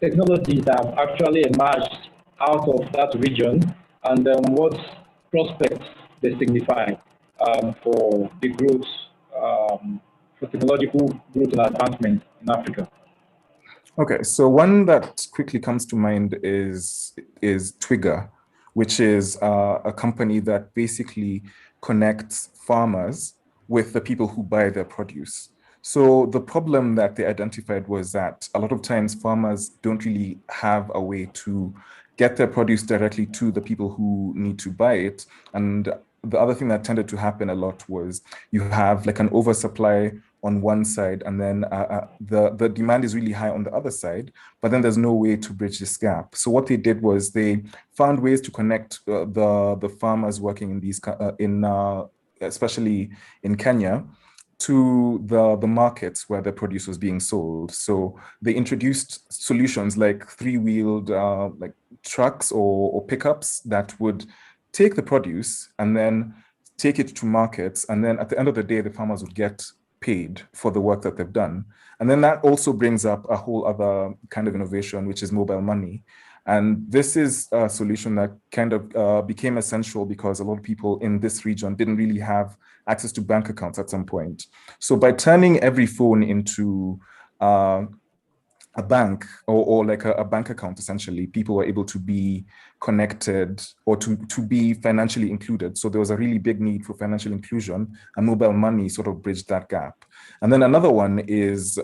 [SPEAKER 2] technologies that have actually emerged out of that region and what prospects they signify for the growth, for technological growth and advancement in Africa.
[SPEAKER 4] Okay, so one that quickly comes to mind is Twigger, which is a company that basically connects farmers with the people who buy their produce. So the problem that they identified was that a lot of times farmers don't really have a way to get their produce directly to the people who need to buy it. And the other thing that tended to happen a lot was you have like an oversupply on one side, and then the demand is really high on the other side, but then there's no way to bridge this gap. So what they did was they found ways to connect the farmers working in these, especially in Kenya, to the markets where the produce was being sold. So they introduced solutions like three-wheeled like trucks or pickups that would take the produce and then take it to markets. And then at the end of the day, the farmers would get paid for the work that they've done. And then that also brings up a whole other kind of innovation, which is mobile money. And this is a solution that kind of became essential because a lot of people in this region didn't really have access to bank accounts at some point. So by turning every phone into a bank or like a bank account, essentially, people were able to be connected or to be financially included. So there was a really big need for financial inclusion, and mobile money sort of bridged that gap. And then another one is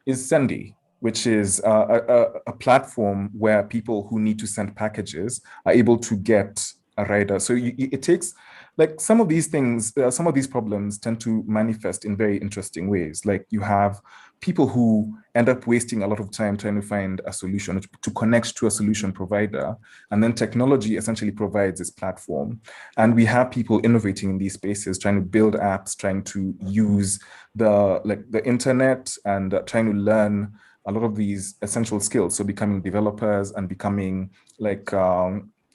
[SPEAKER 4] Sendy, which is a platform where people who need to send packages are able to get a rider. So it takes, like, some of these things, some of these problems tend to manifest in very interesting ways. Like you have people who end up wasting a lot of time trying to find a solution, to connect to a solution provider. And then technology essentially provides this platform. And we have people innovating in these spaces, trying to build apps, trying to use the internet, and trying to learn a lot of these essential skills. So becoming developers and becoming like,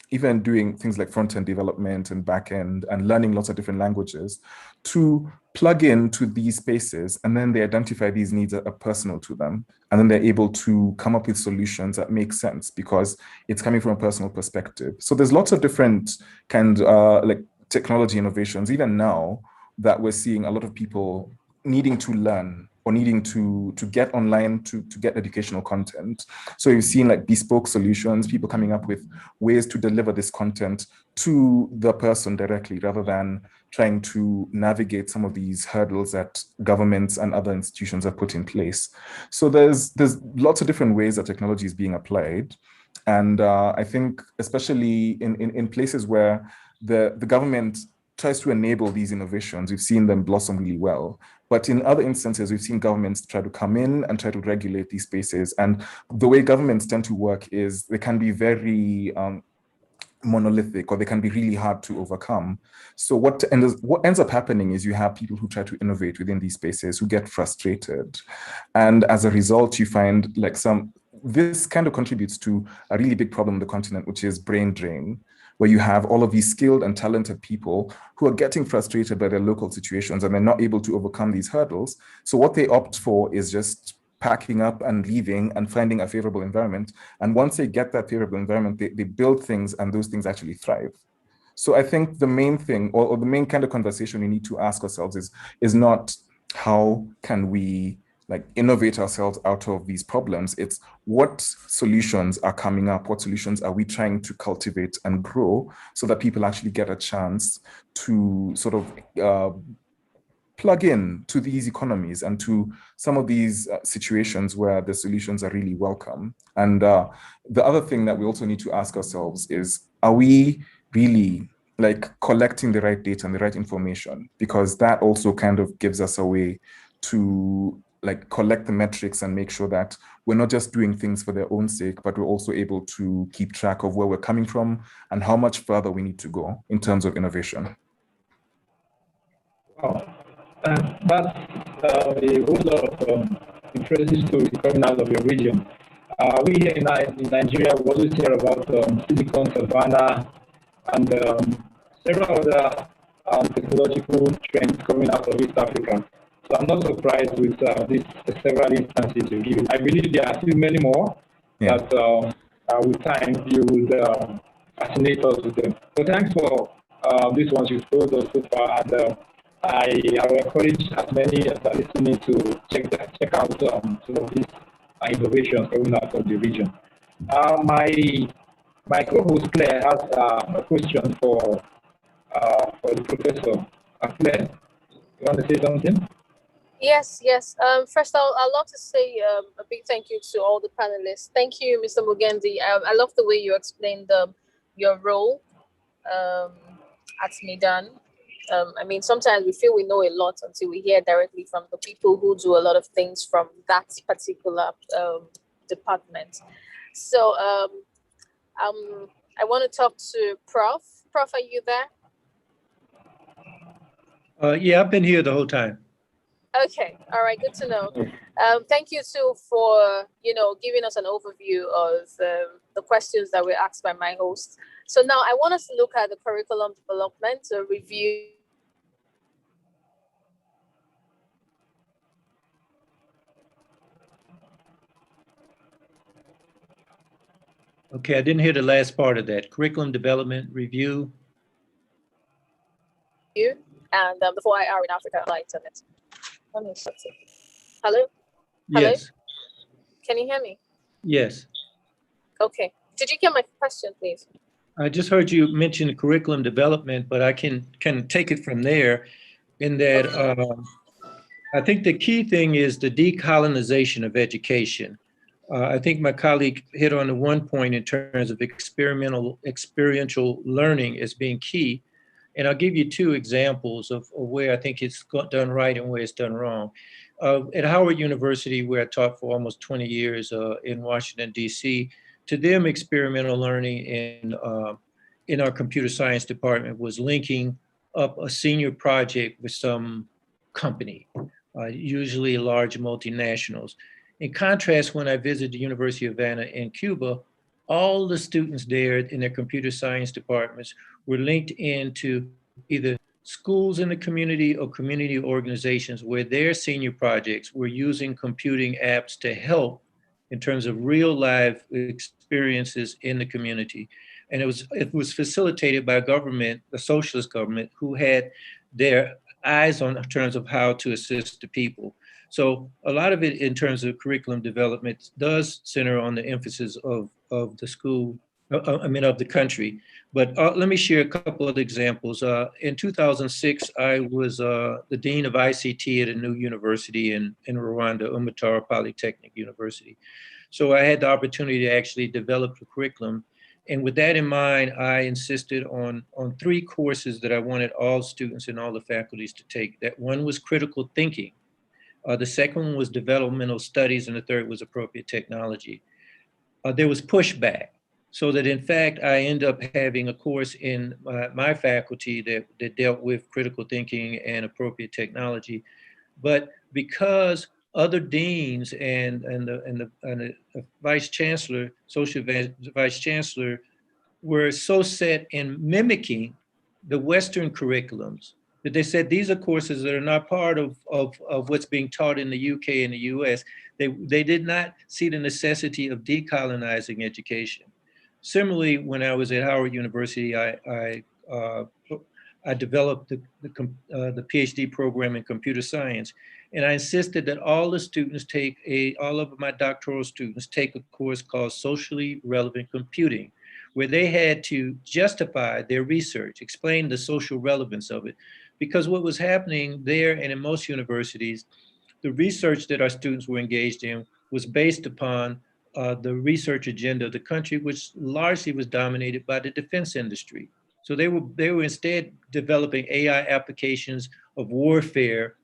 [SPEAKER 4] even doing things like front-end development and back-end, and learning lots of different languages to plug into these spaces. And then they identify these needs that are personal to them. And then they're able to come up with solutions that make sense because it's coming from a personal perspective. So there's lots of different like technology innovations, even now, that we're seeing a lot of people needing to learn or needing to get online to get educational content. So you've seen like bespoke solutions, people coming up with ways to deliver this content to the person directly, rather than trying to navigate some of these hurdles that governments and other institutions have put in place. So there's lots of different ways that technology is being applied. And I think especially in places where the government tries to enable these innovations, we've seen them blossom really well. But in other instances, we've seen governments try to come in and try to regulate these spaces. And the way governments tend to work is they can be very monolithic, or they can be really hard to overcome. So what ends up happening is you have people who try to innovate within these spaces who get frustrated. And as a result, you find like this kind of contributes to a really big problem on the continent, which is brain drain, where you have all of these skilled and talented people who are getting frustrated by their local situations and they're not able to overcome these hurdles. So what they opt for is just packing up and leaving and finding a favorable environment. And once they get that favorable environment, they build things and those things actually thrive. So I think the main thing, or the main kind of conversation we need to ask ourselves is not how can we like innovate ourselves out of these problems. It's what solutions are coming up, what solutions are we trying to cultivate and grow so that people actually get a chance to sort of plug in to these economies and to some of these situations where the solutions are really welcome. And the other thing that we also need to ask ourselves is, are we really like collecting the right data and the right information? Because that also kind of gives us a way to like collect the metrics and make sure that we're not just doing things for their own sake, but we're also able to keep track of where we're coming from and how much further we need to go in terms of innovation.
[SPEAKER 2] Wow. That's a whole lot of impressive stories coming out of your region. We here in Nigeria, we always hear about Silicon Savannah and several other technological trends coming out of East Africa. So I'm not surprised with these several instances you're giving. I believe there are still many more that with time you would fascinate us with them. So thanks for these ones you've told us so far. And I will encourage as many as are listening to check out some of these innovations coming out of the region. My co-host Claire has a question for the professor. Claire, you want to say something?
[SPEAKER 6] Yes. First, I'd love to say a big thank you to all the panelists. Thank you, Mr. Mcgandy. I love the way you explained your role at Midan. I mean, sometimes we feel we know a lot until we hear directly from the people who do a lot of things from that particular department. So I want to talk to Prof. Prof, are you there?
[SPEAKER 7] Yeah, I've been here the whole time.
[SPEAKER 6] Okay, all right, good to know. Thank you too for giving us an overview of the questions that were asked by my host. So now I want us to look at the curriculum development, a review.
[SPEAKER 7] Okay, I didn't hear the last part of that. Curriculum development review.
[SPEAKER 6] And the 4IR in Africa Enlightenment. Hello?
[SPEAKER 7] Yes.
[SPEAKER 6] Can you hear me?
[SPEAKER 7] Yes.
[SPEAKER 6] Okay. Did you get my question, please?
[SPEAKER 7] I just heard you mention curriculum development, but I can take it from there in that I think the key thing is the decolonization of education. I think my colleague hit on the one point in terms of experiential learning as being key. And I'll give you two examples of where I think it's done right and where it's done wrong. At Howard University, where I taught for almost 20 years in Washington, D.C., to them, experimental learning in our computer science department was linking up a senior project with some company, usually large multinationals. In contrast, when I visited the University of Havana in Cuba, all the students there in their computer science departments were linked into either schools in the community or community organizations where their senior projects were using computing apps to help in terms of real life experiences in the community. And it was facilitated by a government, the socialist government, who had their eyes on in terms of how to assist the people. So a lot of it in terms of curriculum development does center on the emphasis of the school, of the country. But let me share a couple of examples. In 2006, I was the Dean of ICT at a new university in Rwanda, Umutara Polytechnic University. So I had the opportunity to actually develop the curriculum. And with that in mind, I insisted on three courses that I wanted all students and all the faculties to take. That one was critical thinking. The second one was developmental studies, and the third was appropriate technology. There was pushback, so that in fact, I ended up having a course in my faculty that dealt with critical thinking and appropriate technology. But because other deans and the vice chancellor, social vice chancellor, were so set in mimicking the Western curriculums that they said these are courses that are not part of what's being taught in the UK and the US. They did not see the necessity of decolonizing education. Similarly, when I was at Howard University, I developed the PhD program in computer science, and I insisted that all the students all of my doctoral students take a course called Socially Relevant Computing, where they had to justify their research, explain the social relevance of it. Because what was happening there and in most universities, the research that our students were engaged in was based upon the research agenda of the country, which largely was dominated by the defense industry. So they were instead developing AI applications of warfare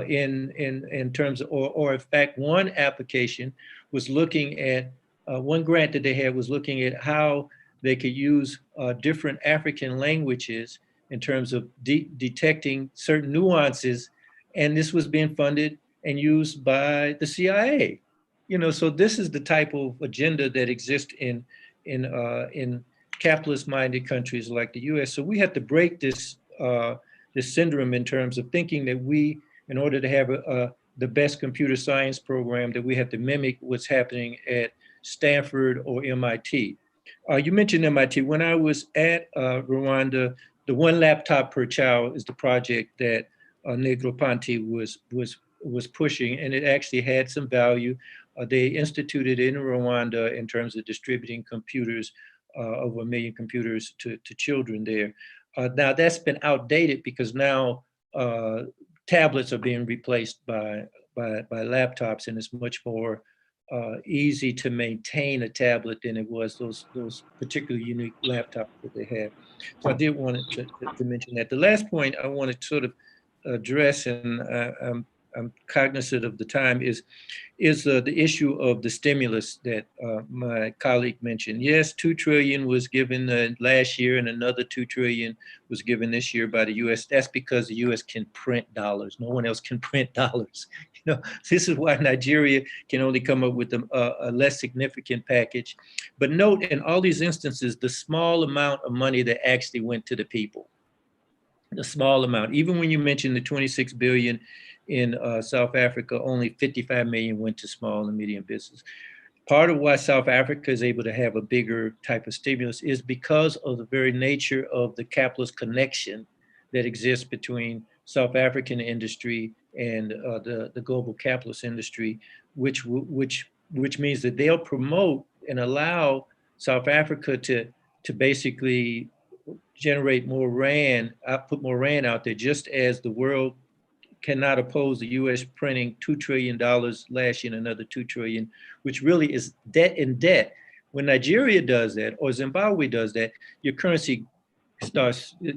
[SPEAKER 7] in terms of, or in fact, one application was looking at, one grant that they had was looking at how they could use different African languages in terms of detecting certain nuances. And this was being funded and used by the CIA. So this is the type of agenda that exists in capitalist-minded countries like the U.S. So we have to break this syndrome in terms of thinking that we, in order to have the best computer science program, that we have to mimic what's happening at Stanford or MIT. You mentioned MIT. When I was at Rwanda, the one laptop per child is the project that Negroponte was pushing, and it actually had some value. They instituted in Rwanda in terms of distributing computers, over 1 million computers to children there. Now that's been outdated because now tablets are being replaced by laptops, and it's much more easy to maintain a tablet than it was those particular unique laptops that they had. So I did want to mention that. The last point I want to sort of address, and I'm cognizant of the time, is the issue of the stimulus that my colleague mentioned. Yes, 2 trillion was given last year, and another 2 trillion was given this year by the U.S. That's because the U.S. can print dollars. No one else can print dollars. This is why Nigeria can only come up with a less significant package. But note, in all these instances, the small amount of money that actually went to the people. The small amount. Even when you mentioned the 26 billion in South Africa, only 55 million went to small and medium business. Part of why South Africa is able to have a bigger type of stimulus is because of the very nature of the capitalist connection that exists between South African industry and the global capitalist industry, which means that they'll promote and allow South Africa to basically generate more rand, put more rand out there, just as the world cannot oppose the U.S. printing $2 trillion last year and another 2 trillion, which really is debt in debt. When Nigeria does that, or Zimbabwe does that, your currency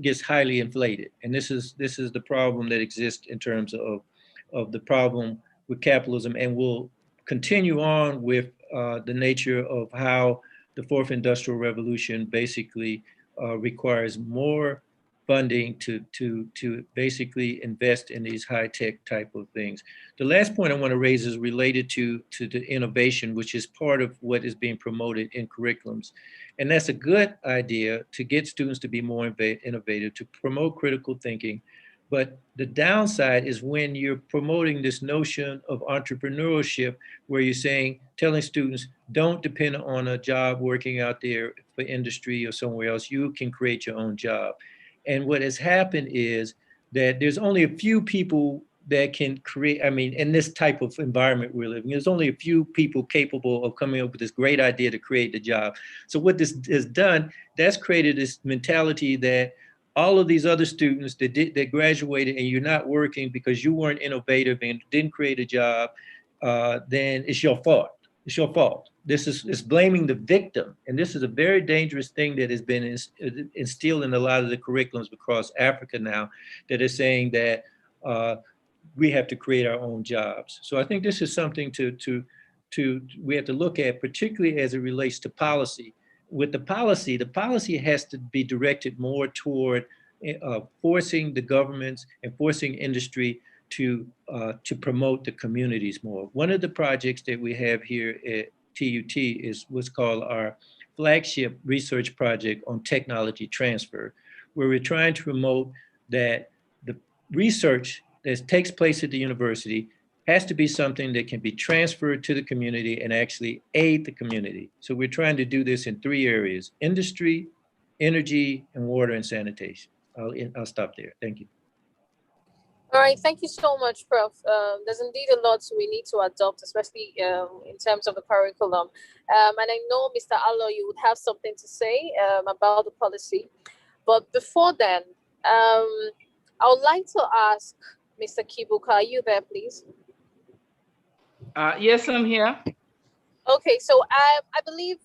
[SPEAKER 7] gets highly inflated. And this is the problem that exists in terms of the problem with capitalism, and will continue on with the nature of how the fourth industrial revolution basically requires more funding to basically invest in these high-tech type of things. The last point I want to raise is related to the innovation, which is part of what is being promoted in curriculums. And that's a good idea to get students to be more innovative, to promote critical thinking. But the downside is when you're promoting this notion of entrepreneurship, where you're telling students, don't depend on a job working out there for industry or somewhere else. You can create your own job. And what has happened is that there's only a few people that can create, in this type of environment we're living, there's only a few people capable of coming up with this great idea to create the job. So what this has done, that's created this mentality that all of these other students that graduated and you're not working because you weren't innovative and didn't create a job, then it's your fault. It's your fault. This is blaming the victim. And this is a very dangerous thing that has been instilled in a lot of the curriculums across Africa now, that is saying that we have to create our own jobs. So I think this is something we have to look at, particularly as it relates to policy. With the policy has to be directed more toward forcing the governments and forcing industry to promote the communities more. One of the projects that we have here at TUT is what's called our flagship research project on technology transfer, where we're trying to promote that the research that takes place at the university has to be something that can be transferred to the community and actually aid the community. So we're trying to do this in 3 areas: industry, energy, and water and sanitation. I'll stop there. Thank you.
[SPEAKER 6] All right, thank you so much, Prof. There's indeed a lot we need to adopt, especially in terms of the curriculum. And I know, Mr. Allo, you would have something to say about the policy. But before then, I would like to ask Mr. Kibuka, are you there, please?
[SPEAKER 3] Yes, I'm here.
[SPEAKER 6] Okay, so I believe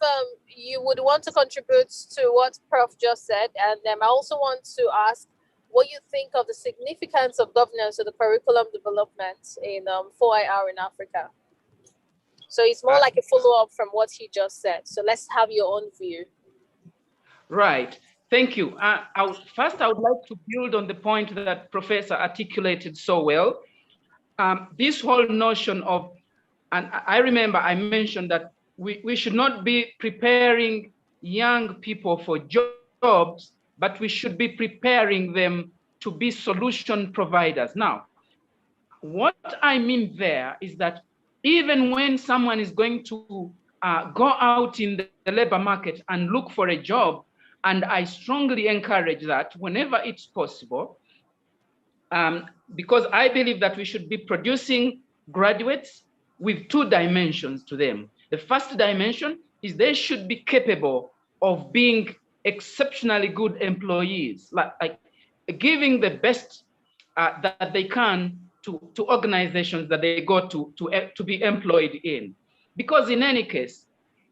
[SPEAKER 6] you would want to contribute to what Prof just said. And I also want to ask what you think of the significance of governance to the curriculum development in 4IR in Africa. So it's more like a follow-up from what he just said. So let's have your own view.
[SPEAKER 3] Right. Thank you. First, I would like to build on the point that Professor articulated so well. This whole notion of, and I remember I mentioned that we should not be preparing young people for jobs, but we should be preparing them to be solution providers. Now, what I mean there is that even when someone is going to go out in the labor market and look for a job, and I strongly encourage that whenever it's possible, because I believe that we should be producing graduates with 2 dimensions to them. The first dimension is they should be capable of being exceptionally good employees, like giving the best that they can to organizations that they go to be employed in. Because in any case,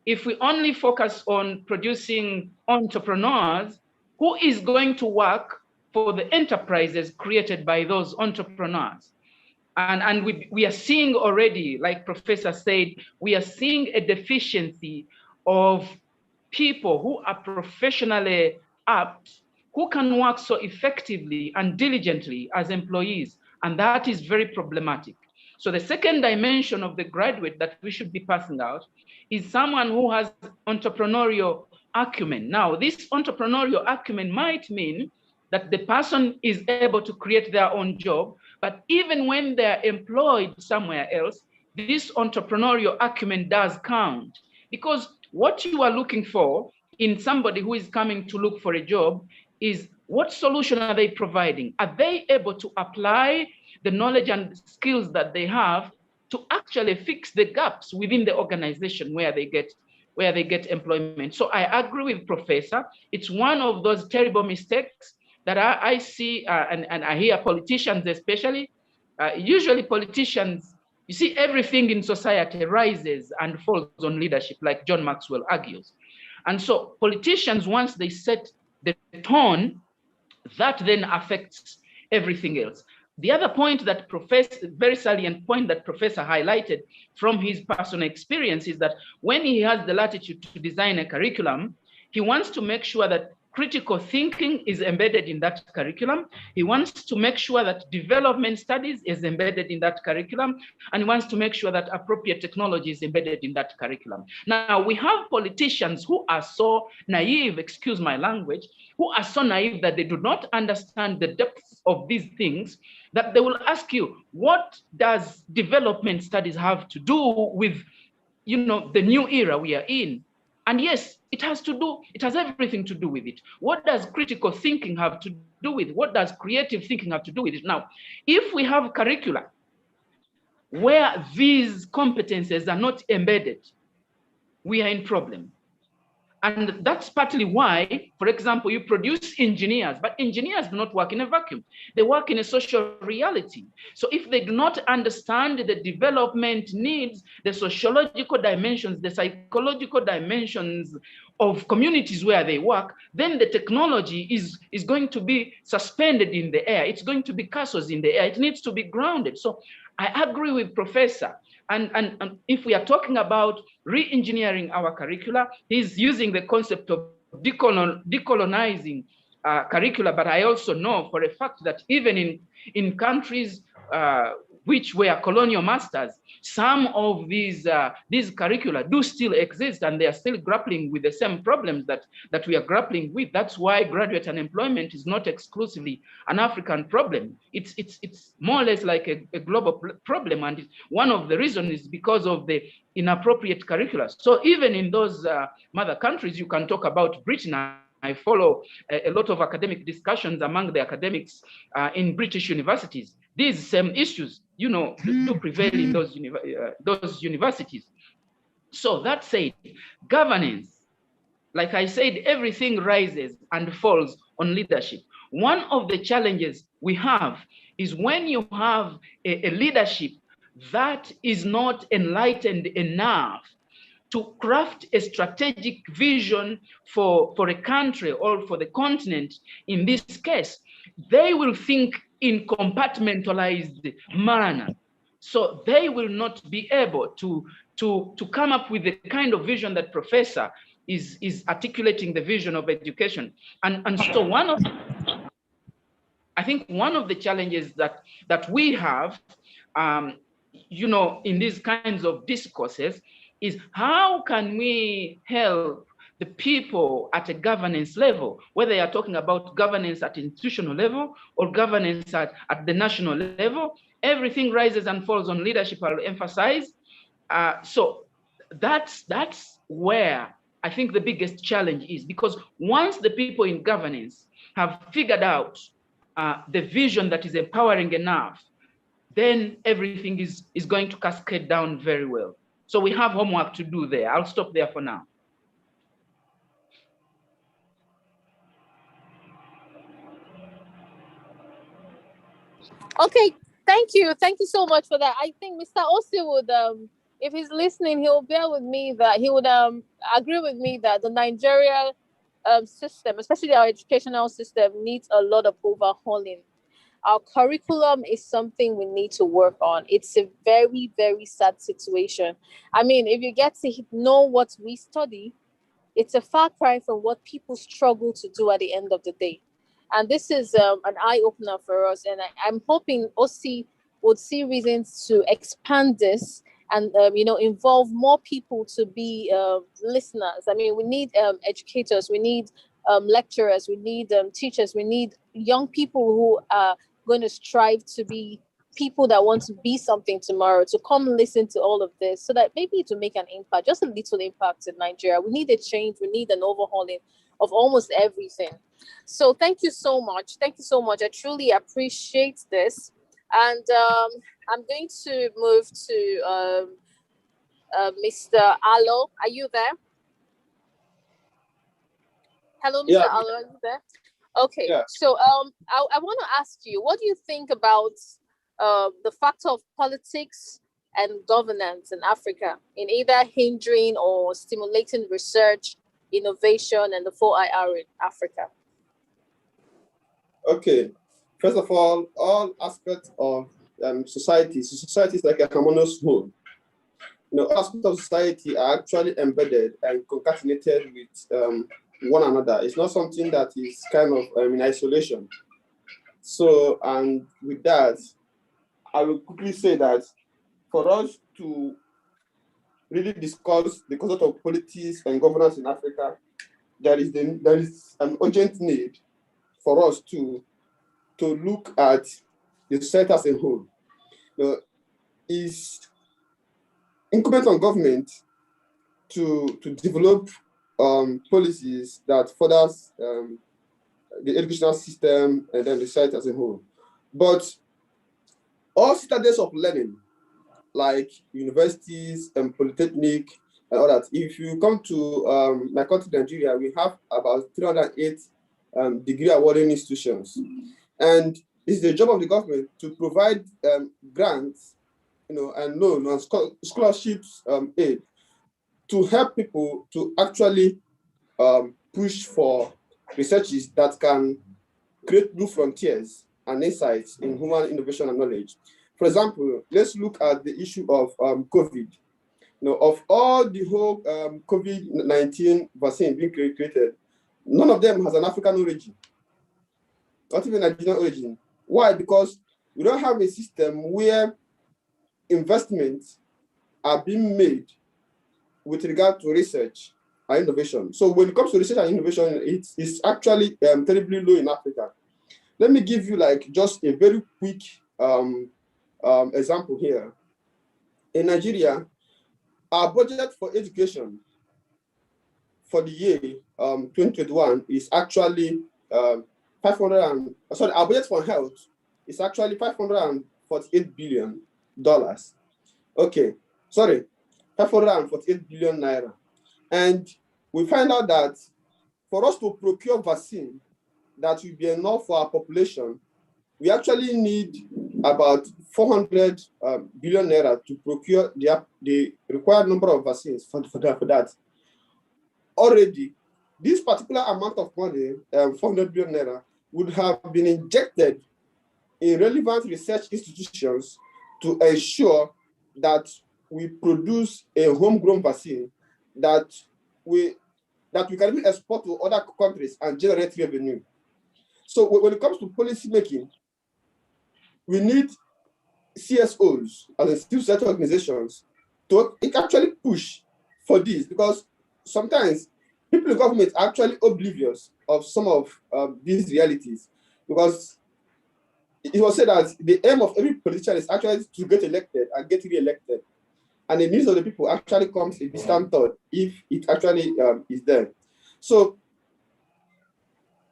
[SPEAKER 3] if we only focus on producing entrepreneurs, who is going to work for the enterprises created by those entrepreneurs? And we are seeing already, like Professor said, we are seeing a deficiency of people who are professionally apt, who can work so effectively and diligently as employees, and that is very problematic. So the second dimension of the graduate that we should be passing out is someone who has entrepreneurial acumen. Now, this entrepreneurial acumen might mean that the person is able to create their own job, but even when they're employed somewhere else, this entrepreneurial acumen does count, because what you are looking for in somebody who is coming to look for a job is what solution are they providing? Are they able to apply the knowledge and skills that they have to actually fix the gaps within the organization where they get employment? So I agree with Professor. It's one of those terrible mistakes that I see, and I hear politicians especially. Usually politicians, you see, everything in society rises and falls on leadership, like John Maxwell argues. And so politicians, once they set the tone, that then affects everything else. The other point that very salient point that Professor highlighted from his personal experience is that when he has the latitude to design a curriculum, he wants to make sure that critical thinking is embedded in that curriculum. He wants to make sure that development studies is embedded in that curriculum, and he wants to make sure that appropriate technology is embedded in that curriculum. Now, we have politicians who are so naive, excuse my language, who are so naive that they do not understand the depths of these things, that they will ask you, what does development studies have to do with, the new era we are in? And yes, it has everything to do with it. What does critical thinking have to do with it? What does creative thinking have to do with it? Now, if we have curricula where these competences are not embedded, we are in problem. And that's partly why, for example, you produce engineers, but engineers do not work in a vacuum. They work in a social reality. So if they do not understand the development needs, the sociological dimensions, the psychological dimensions of communities where they work, then the technology is going to be suspended in the air. It's going to be castles in the air. It needs to be grounded. So I agree with Professor. And if we are talking about re-engineering our curricula, he's using the concept of decolonizing curricula, but I also know for a fact that even in countries which were colonial masters, some of these curricula do still exist, and they are still grappling with the same problems that we are grappling with. That's why graduate unemployment is not exclusively an African problem. It's more or less like a global problem, and one of the reasons is because of the inappropriate curricula. So even in those mother countries, you can talk about Britain. I follow a lot of academic discussions among the academics in British universities. These same issues, you know, do prevail in those universities. So that said, governance, like I said, everything rises and falls on leadership. One of the challenges we have is when you have a leadership that is not enlightened enough to craft a strategic vision for a country or for the continent. In this case, they will think in compartmentalized manner. So they will not be able to come up with the kind of vision that Professor is articulating, the vision of education. And so I think one of the challenges that we have, you know, in these kinds of discourses is how can we help the people at a governance level, whether you're talking about governance at institutional level or governance at the national level. Everything rises and falls on leadership, I'll emphasize. So that's where I think the biggest challenge is, because once the people in governance have figured out the vision that is empowering enough, then everything is going to cascade down very well. So we have homework to do there. I'll stop there for now.
[SPEAKER 6] Okay, thank you so much for that. I think Mr. Osi would, if he's listening, he'll bear with me that he would agree with me that the Nigerian system, especially our educational system, needs a lot of overhauling. Our curriculum is something we need to work on. It's a very, very sad situation. I mean, if you get to know what we study, it's a far cry from what people struggle to do at the end of the day. And this is an eye-opener for us. And I'm hoping OC would see reasons to expand this and, you know, involve more people to be listeners. I mean, we need educators, we need lecturers, we need teachers, we need young people who are going to strive to be people that want to be something tomorrow, to come listen to all of this so that maybe to make an impact, just a little impact in Nigeria. We need a change. We need an overhauling of almost everything. So thank you so much. Thank you so much. I truly appreciate this. And I'm going to move to Mr. Alo. Are you there? Hello, Mr.
[SPEAKER 5] Yeah.
[SPEAKER 6] Alo, are you there? Okay,
[SPEAKER 5] Yeah.
[SPEAKER 6] so I want to ask you, what do you think about the factor of politics and governance in Africa in either hindering or stimulating research, innovation, and the 4IR in Africa?
[SPEAKER 5] Okay. First of all aspects of society is like a harmonious whole. You know, aspects of society are actually embedded and concatenated with one another. It's not something that is kind of in isolation. So, and with that, I will quickly say that for us to really discuss the concept of politics and governance in Africa, there is an urgent need for us to look at the society as a whole. You know, it's incumbent on government to develop policies that furthers the educational system and then the society as a whole. But all citadels of learning, like universities and polytechnic and all that, if you come to my country, Nigeria, we have about 308 degree awarding institutions. And it's the job of the government to provide grants, you know, and loan and scholarships aid to help people to actually push for researches that can create new frontiers and insights in human innovation and knowledge. For example, let's look at the issue of COVID. You know, of all the whole COVID-19 vaccine being created, none of them has an African origin, not even Nigerian origin. Why? Because we don't have a system where investments are being made with regard to research and innovation. So when it comes to research and innovation, it's actually terribly low in Africa. Let me give you like just a very quick example here. In Nigeria, our budget for education for the year 2021 is actually our budget for health is actually $548 billion. Okay, sorry, 548 billion naira. And we find out that for us to procure vaccine that will be enough for our population, we actually need about 400 billion naira to procure the required number of vaccines for that. Already, this particular amount of money, 400 billion naira, would have been injected in relevant research institutions to ensure that we produce a homegrown vaccine that we can even export to other countries and generate revenue. So when it comes to policy making, we need CSOs, as in civil society organizations, to actually push for this, because sometimes people in government are actually oblivious of some of these realities, because it was said that the aim of every politician is actually to get elected and get re-elected, and the needs of the people actually comes a distant thought if it actually is there. So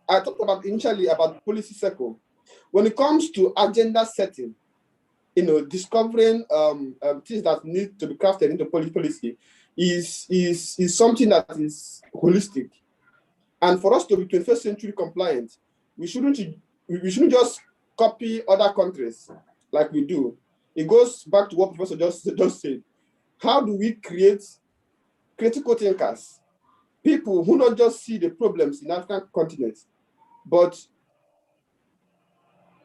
[SPEAKER 5] I talked about initially about policy circle. When it comes to agenda setting, discovering things that need to be crafted into policy is something that is holistic. And for us to be 21st century compliant, we shouldn't just copy other countries like we do. It goes back to what Professor just said. How do we create critical thinkers, people who not just see the problems in African continent, but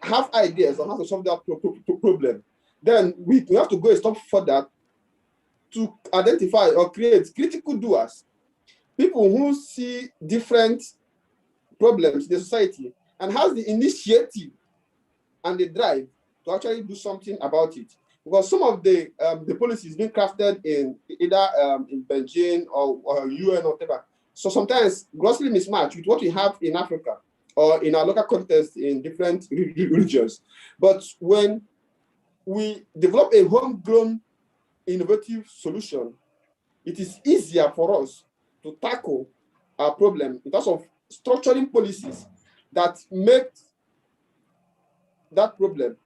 [SPEAKER 5] have ideas on how to solve that problem? Then we have to go a step further to identify or create critical doers, people who see different problems in the society and has the initiative and the drive to actually do something about it. Because some of the policies being crafted in either in Beijing or UN or whatever, so sometimes grossly mismatched with what we have in Africa or in our local context in different regions. But when we develop a homegrown innovative solution, it is easier for us to tackle our problem in terms of structuring policies that make that problem,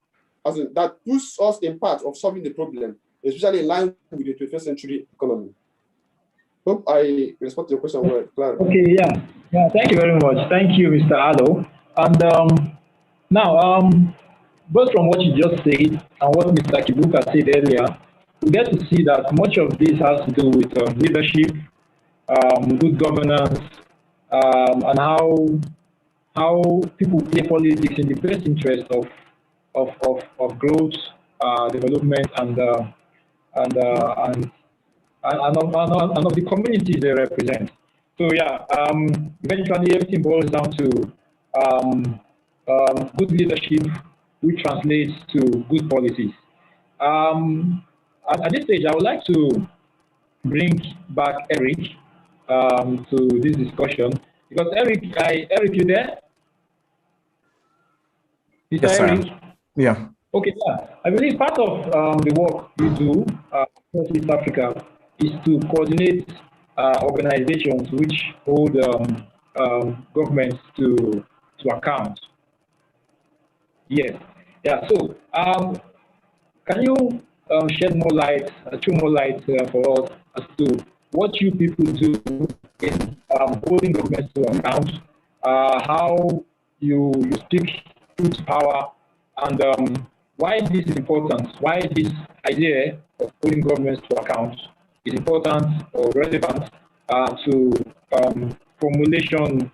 [SPEAKER 5] as in, that puts us in part of solving the problem, especially in line with the 21st century economy. Hope I respond to your question well, Clara.
[SPEAKER 2] Okay, yeah. Thank you very much. Thank you, Mr. Ado. And now, both from what you just said and what Mr. Kibuka said earlier, we get to see that much of this has to do with leadership, good governance, and how people play politics in the best interest of growth, development, and of the communities they represent. So yeah, eventually everything boils down to good leadership, which translates to good policies. At this stage, I would like to bring back Eric to this discussion, because Eric, you there? Mr.
[SPEAKER 4] Yes,
[SPEAKER 2] Eric?
[SPEAKER 4] Yeah.
[SPEAKER 2] Okay, yeah. I believe part of the work you do across East Africa is to coordinate organizations which hold governments to account. Yes. Yeah. So, can you shed more light, throw more light for us as to what you people do in holding governments to account, how you speak truth to power, and why this is important, why this idea of holding governments to account is important or relevant to formulation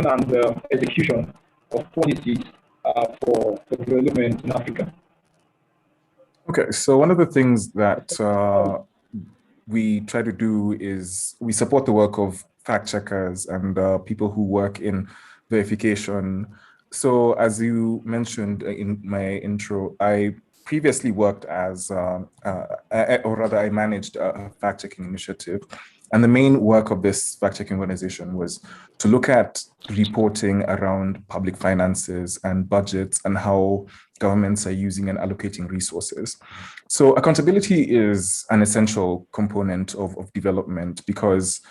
[SPEAKER 2] and execution of policies for development in Africa.
[SPEAKER 4] Okay, so one of the things that we try to do is we support the work of fact checkers and people who work in verification. So as you mentioned in my intro, I previously worked as, or rather I managed a fact-checking initiative. And the main work of this fact-checking organization was to look at reporting around public finances and budgets and how governments are using and allocating resources. So accountability is an essential component of development because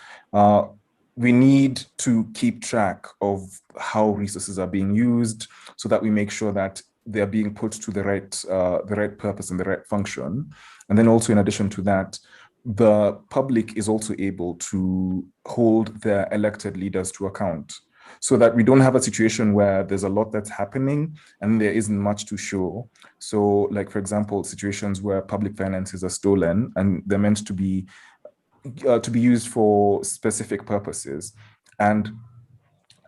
[SPEAKER 4] we need to keep track of how resources are being used so that we make sure that they're being put to the right purpose and the right function. And then also in addition to that, the public is also able to hold their elected leaders to account so that we don't have a situation where there's a lot that's happening and there isn't much to show. So like, for example, situations where public finances are stolen and they're meant to be used for specific purposes. And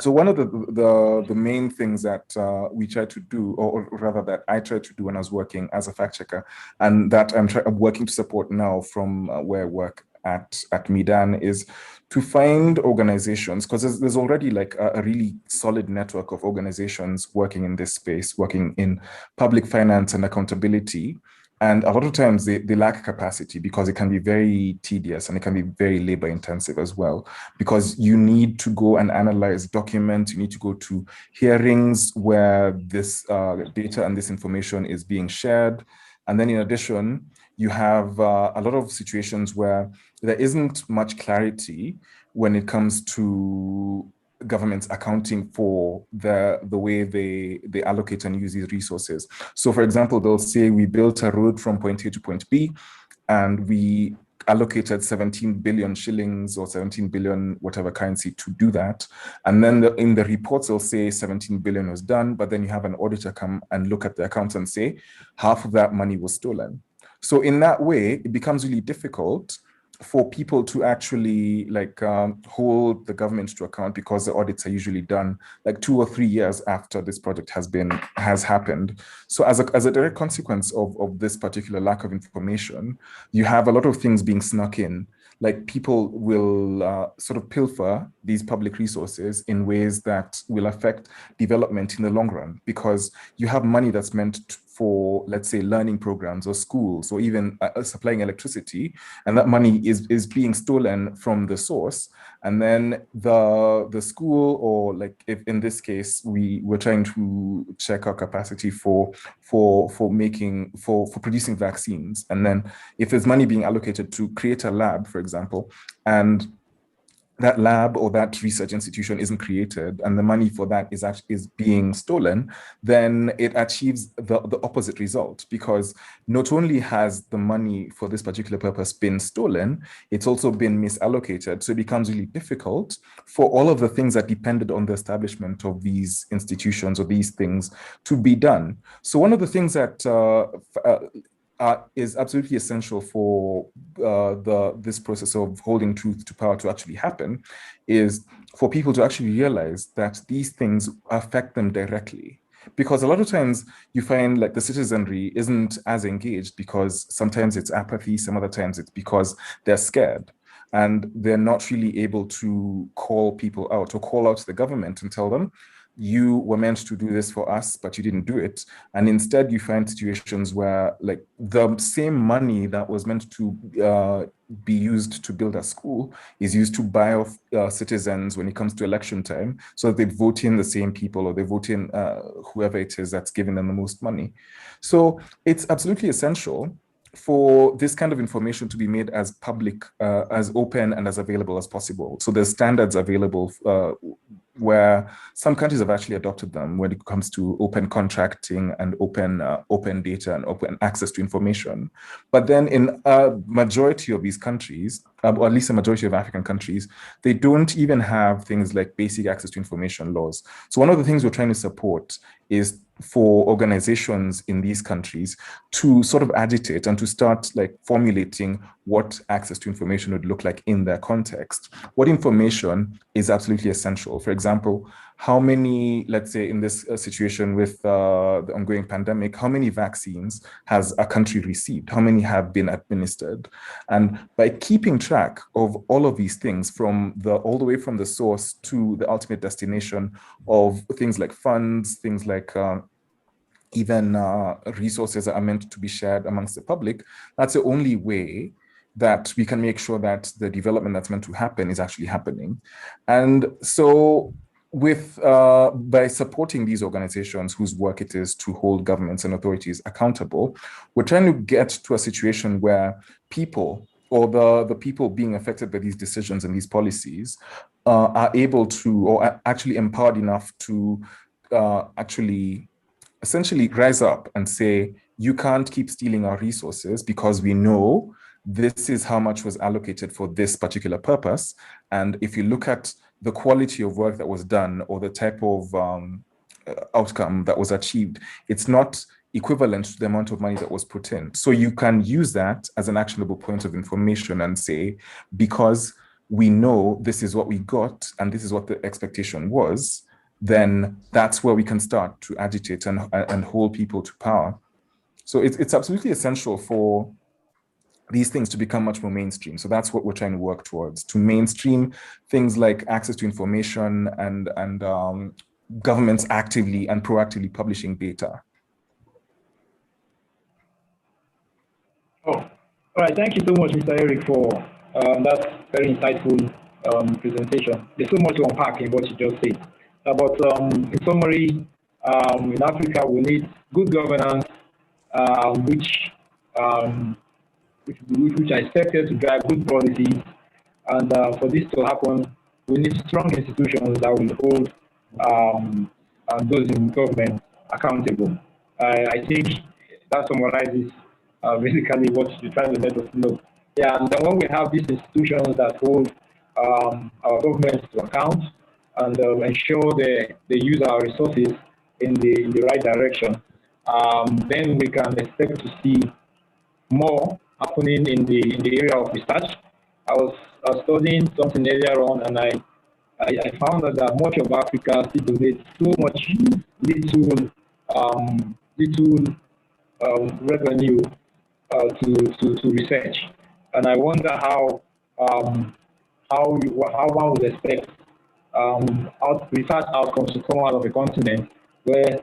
[SPEAKER 4] so one of the main things that we try to do, or rather that I tried to do when I was working as a fact checker, and that I'm working to support now from where I work at Medan, is to find organizations, because there's already like a really solid network of organizations working in this space, working in public finance and accountability. And a lot of times they lack capacity because it can be very tedious and it can be very labor intensive as well, because you need to go and analyze documents, you need to go to hearings where this data and this information is being shared. And then in addition, you have a lot of situations where there isn't much clarity when it comes to governments accounting for the way they allocate and use these resources. So for example, they'll say we built a road from point A to point B and we allocated 17 billion shillings or 17 billion whatever currency to do that. And then in the reports, they'll say 17 billion was done, but then you have an auditor come and look at the accounts and say half of that money was stolen. So in that way, it becomes really difficult for people to actually like hold the government to account, because the audits are usually done like 2 or 3 years after this project has happened. So as a direct consequence of this particular lack of information, you have a lot of things being snuck in. Like people will sort of pilfer these public resources in ways that will affect development in the long run, because you have money that's meant for, let's say, learning programs or schools or even supplying electricity, and that money is being stolen from the source. And then the school, or like if in this case we were trying to check our capacity for producing vaccines, and then if there's money being allocated to create a lab, for example, and that lab or that research institution isn't created and the money for that is being stolen, then it achieves the opposite result, because not only has the money for this particular purpose been stolen, it's also been misallocated. So it becomes really difficult for all of the things that depended on the establishment of these institutions or these things to be done. So one of the things that is absolutely essential for this process of holding truth to power to actually happen is for people to actually realize that these things affect them directly. Because a lot of times you find like the citizenry isn't as engaged because sometimes it's apathy, some other times it's because they're scared and they're not really able to call people out or call out to the government and tell them, you were meant to do this for us, but you didn't do it. And instead you find situations where like the same money that was meant to be used to build a school is used to buy off citizens when it comes to election time, so that they vote in the same people or they vote in whoever it is that's giving them the most money. So it's absolutely essential for this kind of information to be made as public, as open and as available as possible. So there's standards available where some countries have actually adopted them when it comes to open contracting and open data and open access to information. But then in a majority of these countries, or at least a majority of African countries, they don't even have things like basic access to information laws. So one of the things we're trying to support is for organizations in these countries to sort of agitate and to start like formulating what access to information would look like in their context. What information is absolutely essential? For example, how many, let's say in this situation with the ongoing pandemic, how many vaccines has a country received? How many have been administered? And by keeping track of all of these things from all the way from the source to the ultimate destination of things like funds, things like even resources that are meant to be shared amongst the public, that's the only way that we can make sure that the development that's meant to happen is actually happening. And so by supporting these organizations whose work it is to hold governments and authorities accountable, we're trying to get to a situation where people, or the people being affected by these decisions and these policies, are able to, or are actually empowered enough to actually essentially rise up and say, you can't keep stealing our resources because we know this is how much was allocated for this particular purpose. And if you look at the quality of work that was done or the type of outcome that was achieved, it's not equivalent to the amount of money that was put in. So you can use that as an actionable point of information and say, because we know this is what we got and this is what the expectation was, then that's where we can start to agitate and hold people to power. So it's absolutely essential for these things to become much more mainstream. So that's what we're trying to work towards, to mainstream things like access to information and governments actively and proactively publishing data.
[SPEAKER 2] Oh, all right. Thank you so much, Mr. Eric, for that very insightful presentation. There's so much to unpack in what you just said. But in summary, in Africa, we need good governance, which are expected to drive good policies. And for this to happen, we need strong institutions that will hold those in government accountable. I think that summarizes basically what you're trying to let us know. Yeah, and then when we have these institutions that hold our governments to account and ensure they use our resources in the right direction, then we can expect to see more happening in the area of research. I was studying something earlier on, and I found that much of Africa still donates so much little revenue to research, and I wonder how one would expect research outcomes to come out of a continent where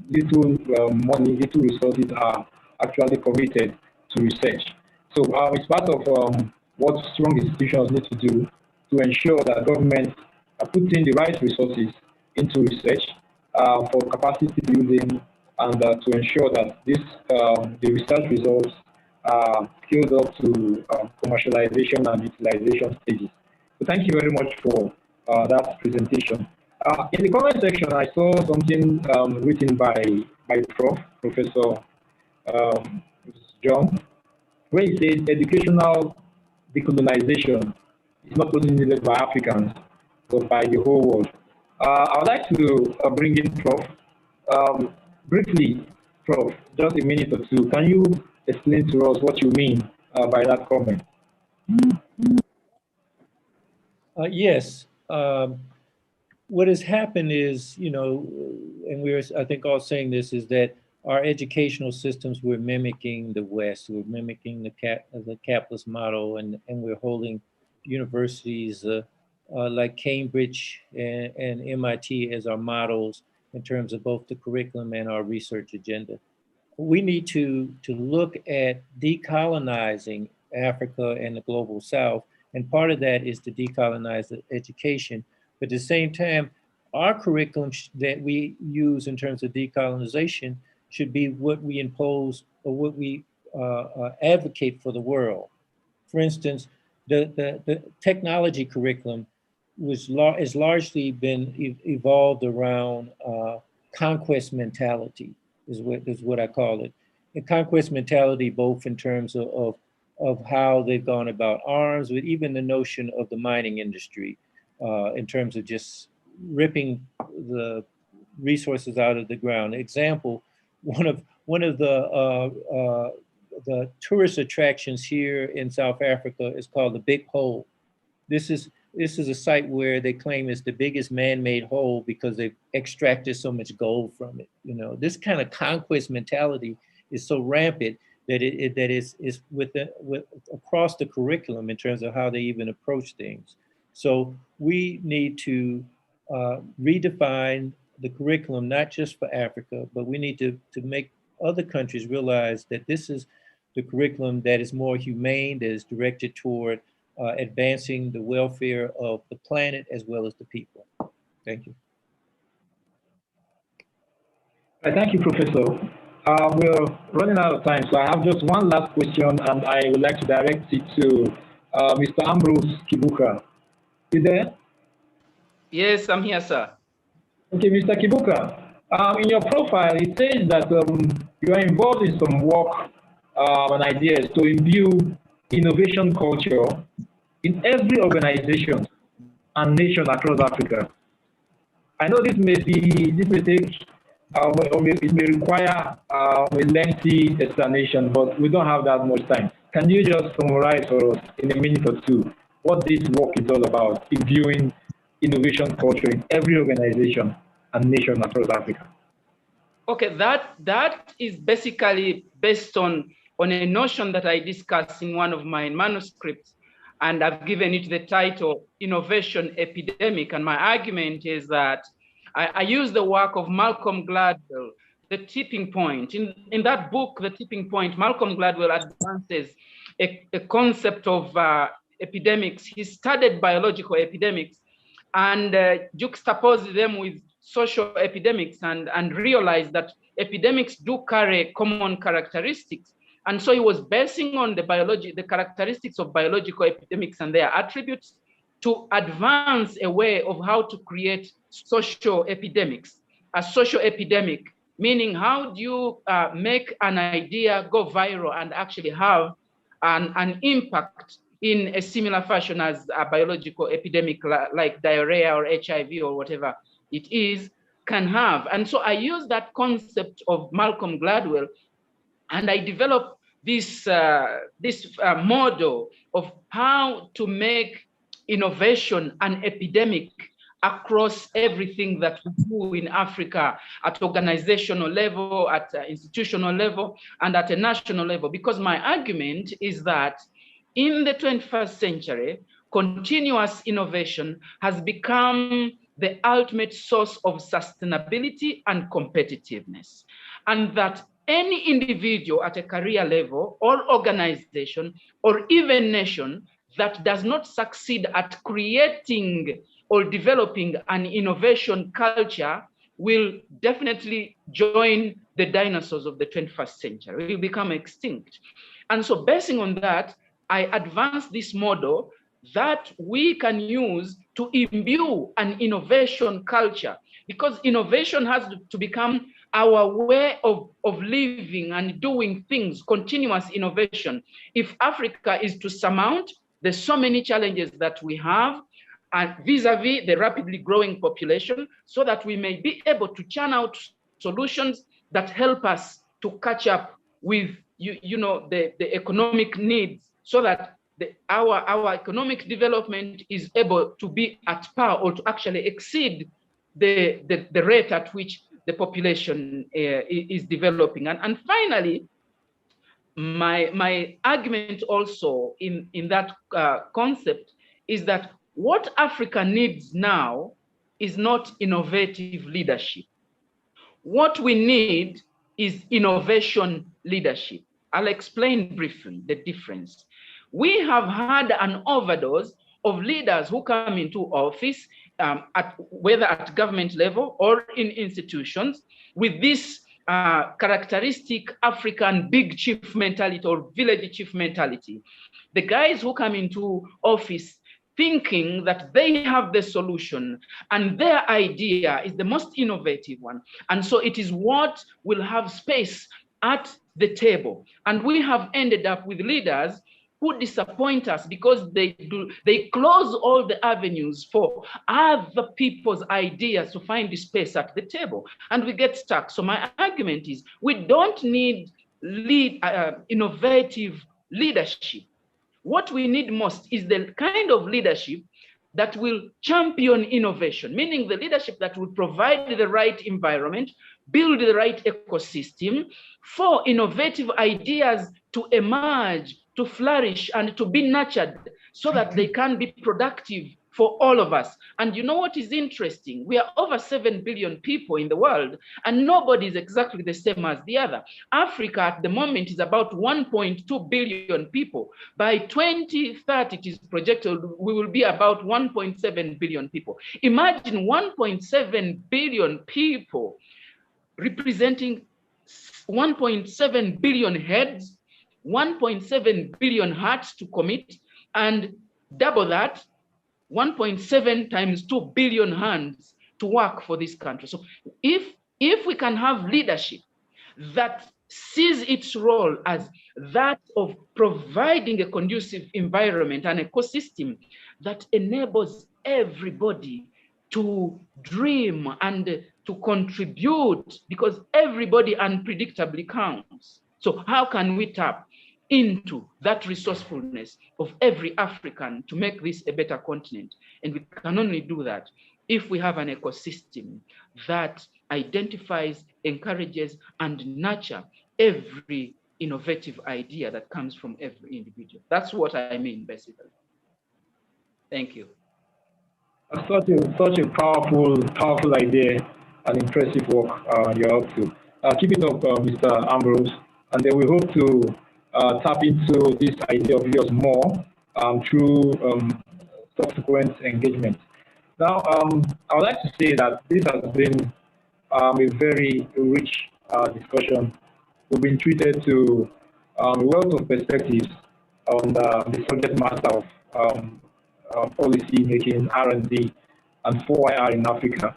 [SPEAKER 2] little money, little resources are actually committed to research. So it's part of what strong institutions need to do to ensure that governments are putting the right resources into research for capacity building and to ensure that the research results are scaled up to commercialization and utilization stages. So thank you very much for that presentation. In the comment section, I saw something written by Professor John, where he said educational decolonization is not only needed by Africans, but by the whole world. I would like to bring in Prof. Briefly, Prof, just a minute or two. Can you explain to us what you mean by that comment?
[SPEAKER 7] Yes. What has happened is, and we're, I think, all saying this, is that our educational systems, we're mimicking the West, we're mimicking the capitalist model, and we're holding universities like Cambridge and MIT as our models in terms of both the curriculum and our research agenda. We need to look at decolonizing Africa and the global South, and part of that is to decolonize the education. But at the same time, our curriculum that we use in terms of decolonization should be what we impose or what we advocate for the world. For instance, the technology curriculum is largely been evolved around conquest mentality, is what I call it. The conquest mentality, both in terms of how they've gone about arms, but even the notion of the mining industry, in terms of just ripping the resources out of the ground. Example, one of the tourist attractions here in South Africa is called the Big Hole. This is a site where they claim is the biggest man-made hole because they've extracted so much gold from it. This kind of conquest mentality is so rampant that that is across the curriculum in terms of how they even approach things. So we need to redefine the curriculum, not just for Africa, but we need to make other countries realize that this is the curriculum that is more humane, that is directed toward advancing the welfare of the planet as well as the people. Thank you.
[SPEAKER 2] Thank you, Professor. We're running out of time, so I have just one last question, and I would like to direct it to Mr. Ambrose Kibuka. You there?
[SPEAKER 3] Yes, I'm here, sir.
[SPEAKER 2] Okay, Mr. Kibuka, in your profile, it says that you are involved in some work and ideas to imbue innovation culture in every organization and nation across Africa. I know this may take, it may require a lengthy explanation, but we don't have that much time. Can you just summarize for us in a minute or two what this work is all about, imbuing innovation culture in every organization and nation across Africa?
[SPEAKER 3] Okay, that is basically based on a notion that I discussed in one of my manuscripts, and I've given it the title Innovation Epidemic. And my argument is that I use the work of Malcolm Gladwell, The Tipping Point. In that book, The Tipping Point, Malcolm Gladwell advances a concept of epidemics. He studied biological epidemics and juxtaposed them with social epidemics and realized that epidemics do carry common characteristics. And so he was basing on the characteristics of biological epidemics and their attributes to advance a way of how to create social epidemics. A social epidemic, meaning how do you make an idea go viral and actually have an impact in a similar fashion as a biological epidemic like diarrhea or HIV or whatever it is can have. And so I use that concept of Malcolm Gladwell, and I developed this model of how to make innovation an epidemic across everything that we do in Africa at organizational level, at institutional level, and at a national level. Because my argument is that in the 21st century, continuous innovation has become the ultimate source of sustainability and competitiveness. And that any individual at a career level or organization or even nation that does not succeed at creating or developing an innovation culture will definitely join the dinosaurs of the 21st century. Will become extinct. And so basing on that, I advanced this model that we can use to imbue an innovation culture, because innovation has to become our way of living and doing things, continuous innovation. If Africa is to surmount the so many challenges that we have, and vis-a-vis the rapidly growing population, so that we may be able to churn out solutions that help us to catch up with the economic needs, so that our economic development is able to be at par or to actually exceed the rate at which the population is developing. And finally, my argument also in that concept is that what Africa needs now is not innovative leadership. What we need is innovation leadership. I'll explain briefly the difference. We have had an overdose of leaders who come into office, whether at government level or in institutions, with this characteristic African big chief mentality or village chief mentality. The guys who come into office thinking that they have the solution and their idea is the most innovative one. And so it is what will have space at the table. And we have ended up with leaders who disappoint us because they close all the avenues for other people's ideas to find the space at the table, and we get stuck. So my argument is we don't need innovative leadership. What we need most is the kind of leadership that will champion innovation, meaning the leadership that will provide the right environment, build the right ecosystem for innovative ideas to emerge, to flourish, and to be nurtured so that they can be productive for all of us. And you know what is interesting? We are over 7 billion people in the world, and nobody is exactly the same as the other. Africa at the moment is about 1.2 billion people. By 2030, it is projected we will be about 1.7 billion people. Imagine 1.7 billion people representing 1.7 billion heads, 1.7 billion hearts to commit, and double that, 1.7 times 2 billion hands to work for this country. So if we can have leadership that sees its role as that of providing a conducive environment, an ecosystem that enables everybody to dream and to contribute, because everybody unpredictably counts. So how can we tap into that resourcefulness of every African to make this a better continent? And we can only do that if we have an ecosystem that identifies, encourages, and nurture every innovative idea that comes from every individual. That's what I mean, basically. Thank you.
[SPEAKER 2] Such a powerful idea and impressive work you're up to. Keep it up, Mr. Ambrose, and then we hope to tap into this idea of yours more through subsequent engagement. Now, I would like to say that this has been a very rich discussion. We've been treated to a wealth of perspectives on the subject matter of policy making, R&D, and 4IR in Africa.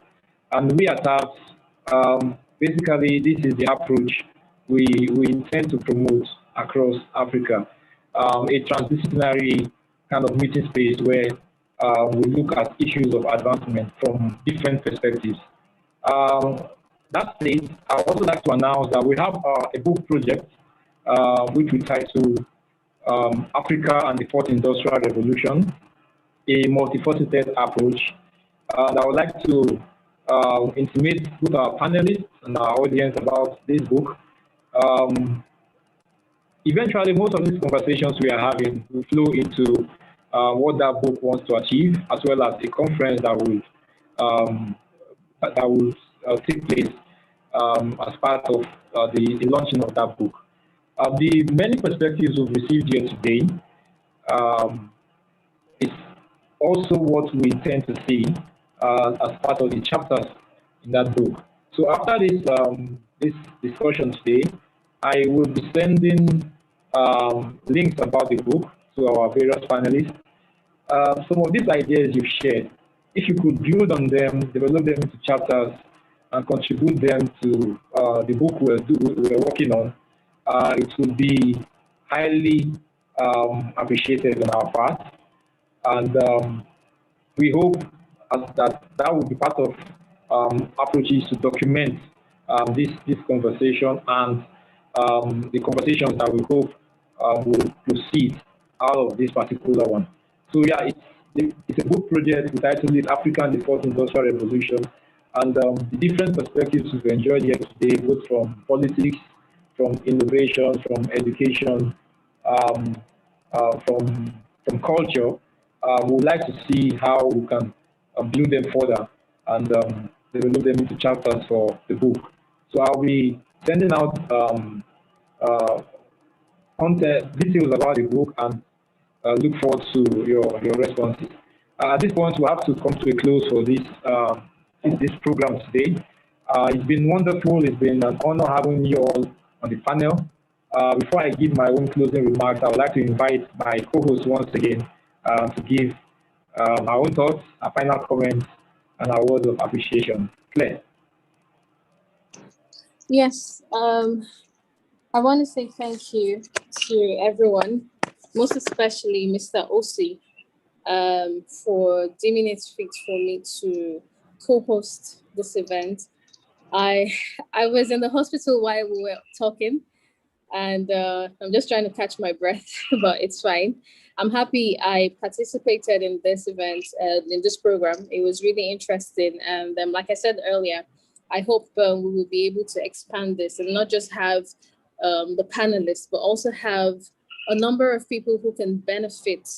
[SPEAKER 2] And we at TAFFD, basically, this is the approach we intend to promote across Africa, a transdisciplinary kind of meeting space where we look at issues of advancement from different perspectives. That said, I would also like to announce that we have a book project which we title Africa and the Fourth Industrial Revolution, a multifaceted approach. And I would like to intimate with our panelists and our audience about this book. Eventually, most of these conversations we are having will flow into what that book wants to achieve, as well as a conference that will take place as part of the launching of that book. The many perspectives we've received here today is also what we intend to see as part of the chapters in that book. So after this discussion today, I will be sending links about the book to our various panelists. Some of these ideas you've shared, if you could build on them, develop them into chapters, and contribute them to the book we're working on, it would be highly appreciated on our part. And we hope that will be part of approaches to document this conversation and the conversations that we hope will proceed out of this particular one. So yeah, it's a book project. We titled it Africa and the Fourth Industrial Revolution. And the different perspectives we've enjoyed here today, both from politics, from innovation, from education, from culture, we would like to see how we can build them further and develop them into chapters for the book. So I'll be sending out content details about the book and look forward to your responses. At this point, we have to come to a close for this program today. It's been wonderful. It's been an honor having you all on the panel. Before I give my own closing remarks, I would like to invite my co-host once again to give our own thoughts, our final comments, and our words of appreciation. Claire.
[SPEAKER 6] Yes, I want to say thank you to everyone, most especially Mr. Osi, for deeming it fit for me to co-host this event. I was in the hospital while we were talking, and I'm just trying to catch my breath, but it's fine. I'm happy I participated in this event, in this program. It was really interesting, and like I said earlier, I hope we will be able to expand this and not just have the panelists, but also have a number of people who can benefit,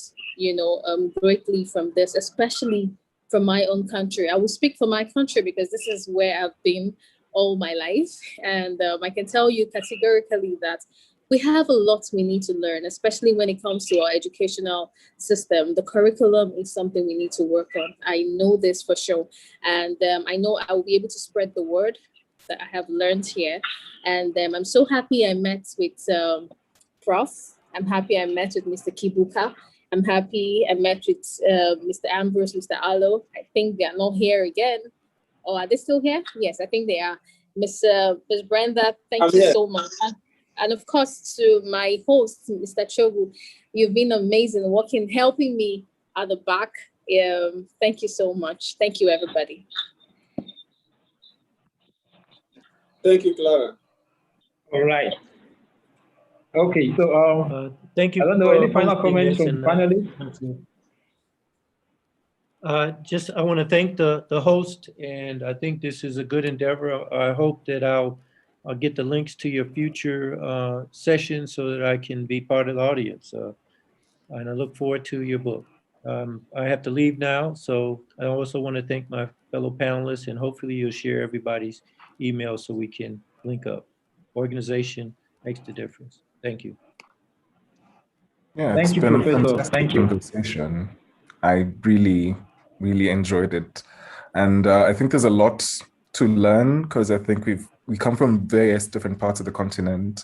[SPEAKER 6] greatly from this, especially from my own country. I will speak for my country because this is where I've been all my life. And I can tell you categorically that we have a lot we need to learn, especially when it comes to our educational system. The curriculum is something we need to work on. I know this for sure. And I know I will be able to spread the word that I have learned here. And I'm so happy I met with Prof. I'm happy I met with Mr. Kibuka. I'm happy I met with Mr. Ambrose, Mr. Alo. I think they are not here again. Oh, are they still here? Yes, I think they are. Miss Brenda, thank you so much. And of course, to my host, Mr. Chogwu, you've been amazing helping me at the back. Thank you so much. Thank you, everybody.
[SPEAKER 5] Thank you, Clara.
[SPEAKER 2] All right. Okay, so
[SPEAKER 7] thank you.
[SPEAKER 2] I don't know, any final comments from panelists?
[SPEAKER 7] I want to thank the host, and I think this is a good endeavor. I hope that I'll get the links to your future sessions so that I can be part of the audience. And I look forward to your book. I have to leave now, so I also want to thank my fellow panelists, and hopefully you'll share everybody's email so we can link up. Organization makes the difference. Thank you.
[SPEAKER 4] Yeah,
[SPEAKER 2] Thank you,
[SPEAKER 4] been a
[SPEAKER 2] Professor.
[SPEAKER 4] fantastic
[SPEAKER 2] Thank you.
[SPEAKER 4] conversation. I really enjoyed it. And I think there's a lot to learn because I think we come from various different parts of the continent.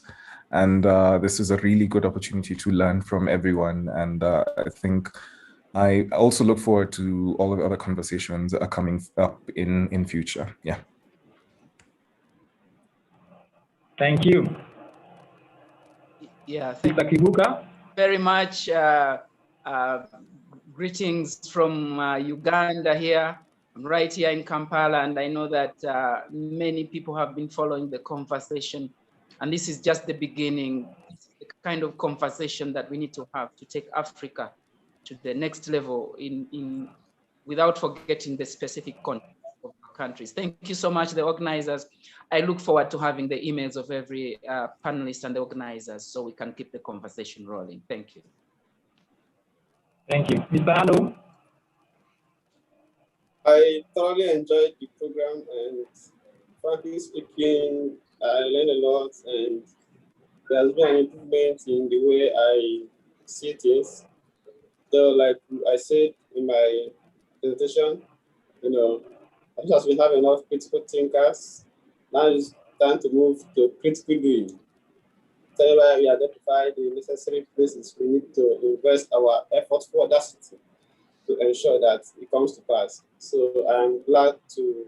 [SPEAKER 4] And this is a really good opportunity to learn from everyone. And I think I also look forward to all of the other conversations that are coming up in future. Yeah.
[SPEAKER 2] Thank you.
[SPEAKER 3] Yeah, thank
[SPEAKER 2] Mr. Kibuka.
[SPEAKER 3] Very much. Greetings from Uganda here. I'm right here in Kampala, and I know that many people have been following the conversation, and this is just the beginning. This is the kind of conversation that we need to have to take Africa to the next level without forgetting the specific context of countries. Thank you so much, the organizers. I look forward to having the emails of every panelist and the organizers so we can keep the conversation rolling. Thank you.
[SPEAKER 2] Thank you. Mr. Alo?
[SPEAKER 5] I thoroughly enjoyed the program, and frankly speaking, I learned a lot, and there's been an improvement in the way I see things. So, like I said in my presentation, as we have enough critical thinkers, now it's time to move to critical doing. So where we identify the necessary places we need to invest our efforts for audacity to ensure that it comes to pass. So I'm glad to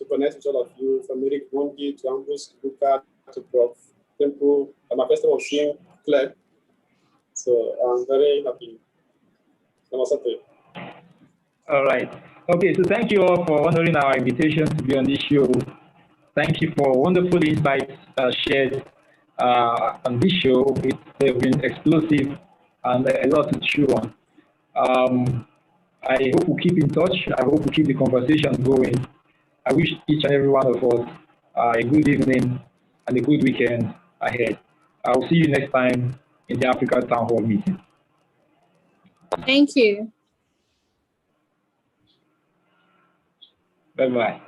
[SPEAKER 5] connect with all of you, from Eric Mondi to Ambrose Luka to Prof. Temple. I'm a first time of seeing Claire. So I'm very happy. Namaste.
[SPEAKER 2] All right. Okay, so thank you all for honoring our invitation to be on this show. Thank you for wonderful insights shared on this show. It's been explosive and a lot to chew on. I hope we keep in touch. I hope we keep the conversation going. I wish each and every one of us a good evening and a good weekend ahead. I will see you next time in the Africa Town Hall meeting.
[SPEAKER 6] Thank you.
[SPEAKER 2] Bye-bye.